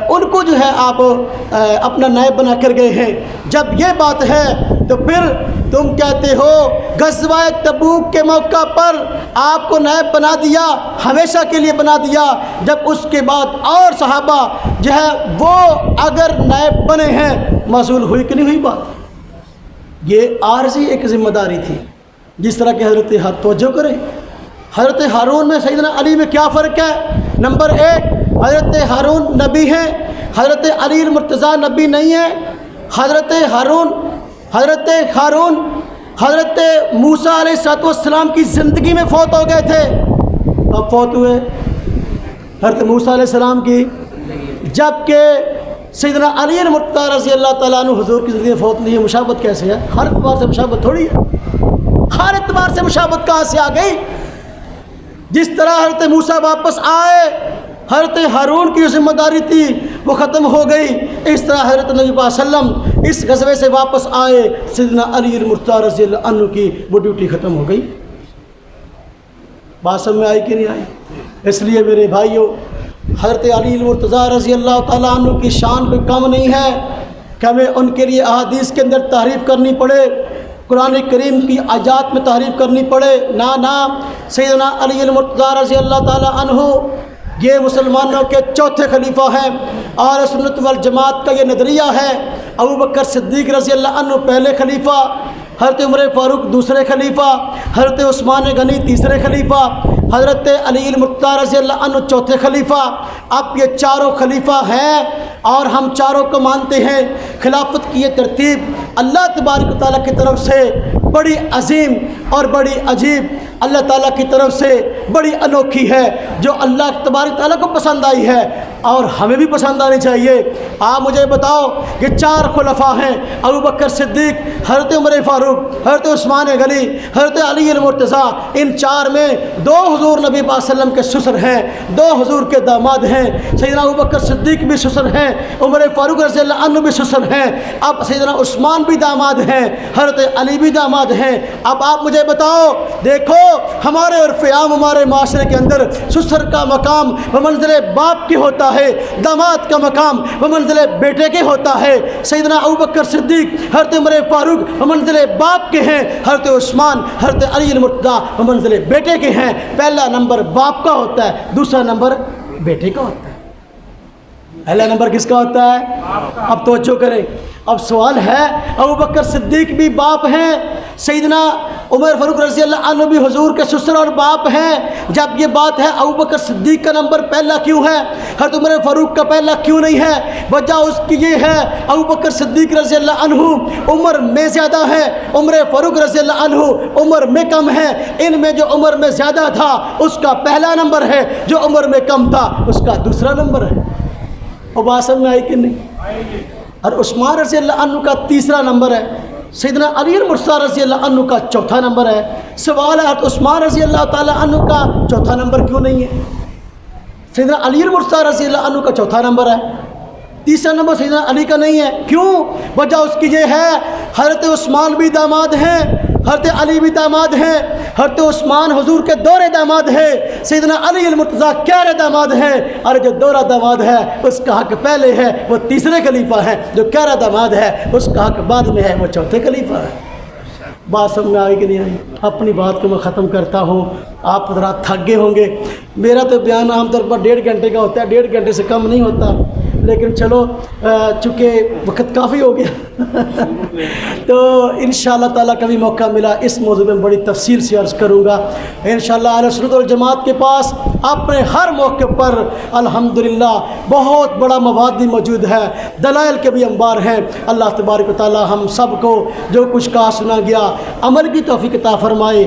S1: ان کو جو ہے آپ اپنا نائب بنا کر گئے ہیں۔ جب یہ بات ہے تو پھر تم کہتے ہو غزوہ تبوک کے موقع پر آپ کو نائب بنا دیا، ہمیشہ کے لیے بنا دیا، جب اس کے بعد اور صحابہ جو ہے وہ اگر نائب بنے ہیں، معزول ہوئی کہ نہیں ہوئی بات؟ یہ عارضی ایک ذمہ داری تھی، جس طرح کہ حضرت توجہ کریں حضرت ہارون میں سیدنا علی میں کیا فرق ہے؟ نمبر 1، حضرت ہارون نبی ہیں، حضرت علی المرتضیٰ نبی نہیں ہیں۔ حضرت ہارون حضرت موسیٰ علیہ السلام کی زندگی میں فوت ہو گئے تھے. اب فوت ہوئے حضرت موسیٰ علیہ السلام کی، جب کہ سیدنا علی المرتضیٰ رضی اللہ تعالیٰ عنہ حضور کی زندگی میں فوت نہیں ہے. مشابہت کیسے ہے؟ ہر اعتبار سے مشابہت تھوڑی ہے، ہر اعتبار سے مشابہت کہاں سے آ گئی؟ جس طرح حضرت موسیٰ واپس آئے، حضرت ہارون کی جو ذمہ داری تھی وہ ختم ہو گئی، اس طرح حضرت نبی صلی اللہ علیہ وسلم اس غزوے سے واپس آئے، سیدنا علی المرتضیٰ رضی اللہ عنہ کی وہ ڈیوٹی ختم ہو گئی. بات سمجھ میں آئی کہ نہیں آئی؟ اس لیے میرے بھائیوں، حضرت علی المرتضیٰ رضی اللہ تعالیٰ عنہ کی شان کوئی کم نہیں ہے کہ ہمیں ان کے لیے احادیث کے اندر تعریف کرنی پڑے، قرآن کریم کی آیات میں تعریف کرنی پڑے. نہ سیدنا علی المرتضیٰ رضی اللہ تعالیٰ عنہ یہ مسلمانوں کے چوتھے خلیفہ ہیں، اور سنت والجماعت کا یہ نظریہ ہے. ابو بکر صدیق رضی اللہ عنہ پہلے خلیفہ، حضرت عمر فاروق دوسرے خلیفہ، حضرت عثمان غنی تیسرے خلیفہ، حضرت علی المرتضیٰ رضی اللہ عنہ چوتھے خلیفہ. اب یہ چاروں خلیفہ ہیں اور ہم چاروں کو مانتے ہیں. خلافت کی یہ ترتیب اللہ تبارک و تعالیٰ کی طرف سے بڑی عظیم اور بڑی عجیب، اللہ تعالیٰ کی طرف سے بڑی انوکھی ہے، جو اللہ تبارک تعالیٰ کو پسند آئی ہے اور ہمیں بھی پسند آنی چاہیے. آپ مجھے بتاؤ کہ چار خلفاء ہیں، ابو بکر صدیق، حضرت عمر فاروق، حضرت عثمان غنی، حضرت علی المرتضیٰ. ان چار میں دو حضور نبی صلی اللہ علیہ وسلم کے سسر ہیں، دو حضور کے داماد ہیں. سیدنا ابو بکر صدیق بھی سسر ہیں، عمر فاروق رضی اللہ عنہ بھی سسر ہیں. اب سیدنا عثمان بھی داماد ہیں، حضرت علی بھی داماد ہیں. اب آپ مجھے بتاؤ، دیکھو ہمارے عرف عام، ہمارے معاشرے کے اندر سسر کا مقام بمنزل باپ کی ہوتا ہے، داماد کا مقام بمنزل بیٹے کے ہوتا ہے. سیدنا ابوبکر صدیق، حضرت عمر فاروق بمنزل باپ کے ہیں، حضرت عثمان، حضرت علی المرتضیٰ بمنزل بیٹے کے ہیں. پہلا نمبر باپ کا ہوتا ہے، دوسرا نمبر بیٹے کا ہوتا ہے. پہلا نمبر کس کا ہوتا ہے؟ اب توجہ کریں. اب سوال ہے، ابوبکر صدیق بھی باپ ہیں، سیدنا عمر فاروق رضی اللہ عنہ بھی حضور کے سسر اور باپ ہیں. جب یہ بات ہے، ابوبکر صدیق کا نمبر پہلا کیوں ہے، حضرت عمر فاروق کا پہلا کیوں نہیں ہے؟ وجہ اس کی یہ ہے، ابوبکر صدیق رضی اللہ عنہ عمر میں زیادہ ہے، عمر فاروق رضی اللہ عنہ عمر میں کم ہے. ان میں جو عمر میں زیادہ تھا اس کا پہلا نمبر ہے، جو عمر میں کم تھا اس کا دوسرا نمبر ہے. اور بات سمجھ میں آئی کہ نہیں؟ اور عثمان رضی اللہ عنہ کا تیسرا نمبر ہے، سیدنا علی المرتضیٰ رضی اللہ عنہ کا چوتھا نمبر ہے. سوال ہے، عثمان رضی اللہ تعالیٰ عنہ کا چوتھا نمبر کیوں نہیں ہے؟ سیدنا علی المرتضیٰ رضی اللہ عنہ کا چوتھا نمبر ہے، تیسرا نمبر سیدنا علی کا نہیں ہے. کیوں؟ وجہ اس کی یہ ہے، حضرت عثمان بھی داماد ہیں، حضرت علی بھی داماد ہیں. حضرت عثمان حضور کے دورے داماد ہیں، سیدنا علی المرتضیٰ کیرے داماد ہیں، اور جو دورہ داماد ہے اس کا حق پہلے ہے، وہ تیسرے خلیفہ ہیں. جو کیرا داماد ہے اس کا حق بعد میں ہے، وہ چوتھے خلیفہ ہے. بات سمجھ میں آئی کہ نہیں آئی؟ اپنی بات کو میں ختم کرتا ہوں. آپ حضرات تھک گئے ہوں گے. میرا تو بیان عام طور پر 1.5 گھنٹے کا ہوتا ہے، 1.5 گھنٹے سے کم نہیں ہوتا، لیکن چلو چونکہ وقت کافی ہو گیا تو انشاءاللہ تعالیٰ کبھی موقع ملا اس موضوع میں بڑی تفصیل سے عرض کروں گا. انشاءاللہ اہل سنت والجماعت کے پاس اپنے ہر موقع پر الحمدللہ بہت بڑا مواد موجود ہے، دلائل کے بھی انبار ہیں. اللہ تبارک و تعالیٰ ہم سب کو جو کچھ کہا سنا گیا عمل کی توفیق عطا فرمائے.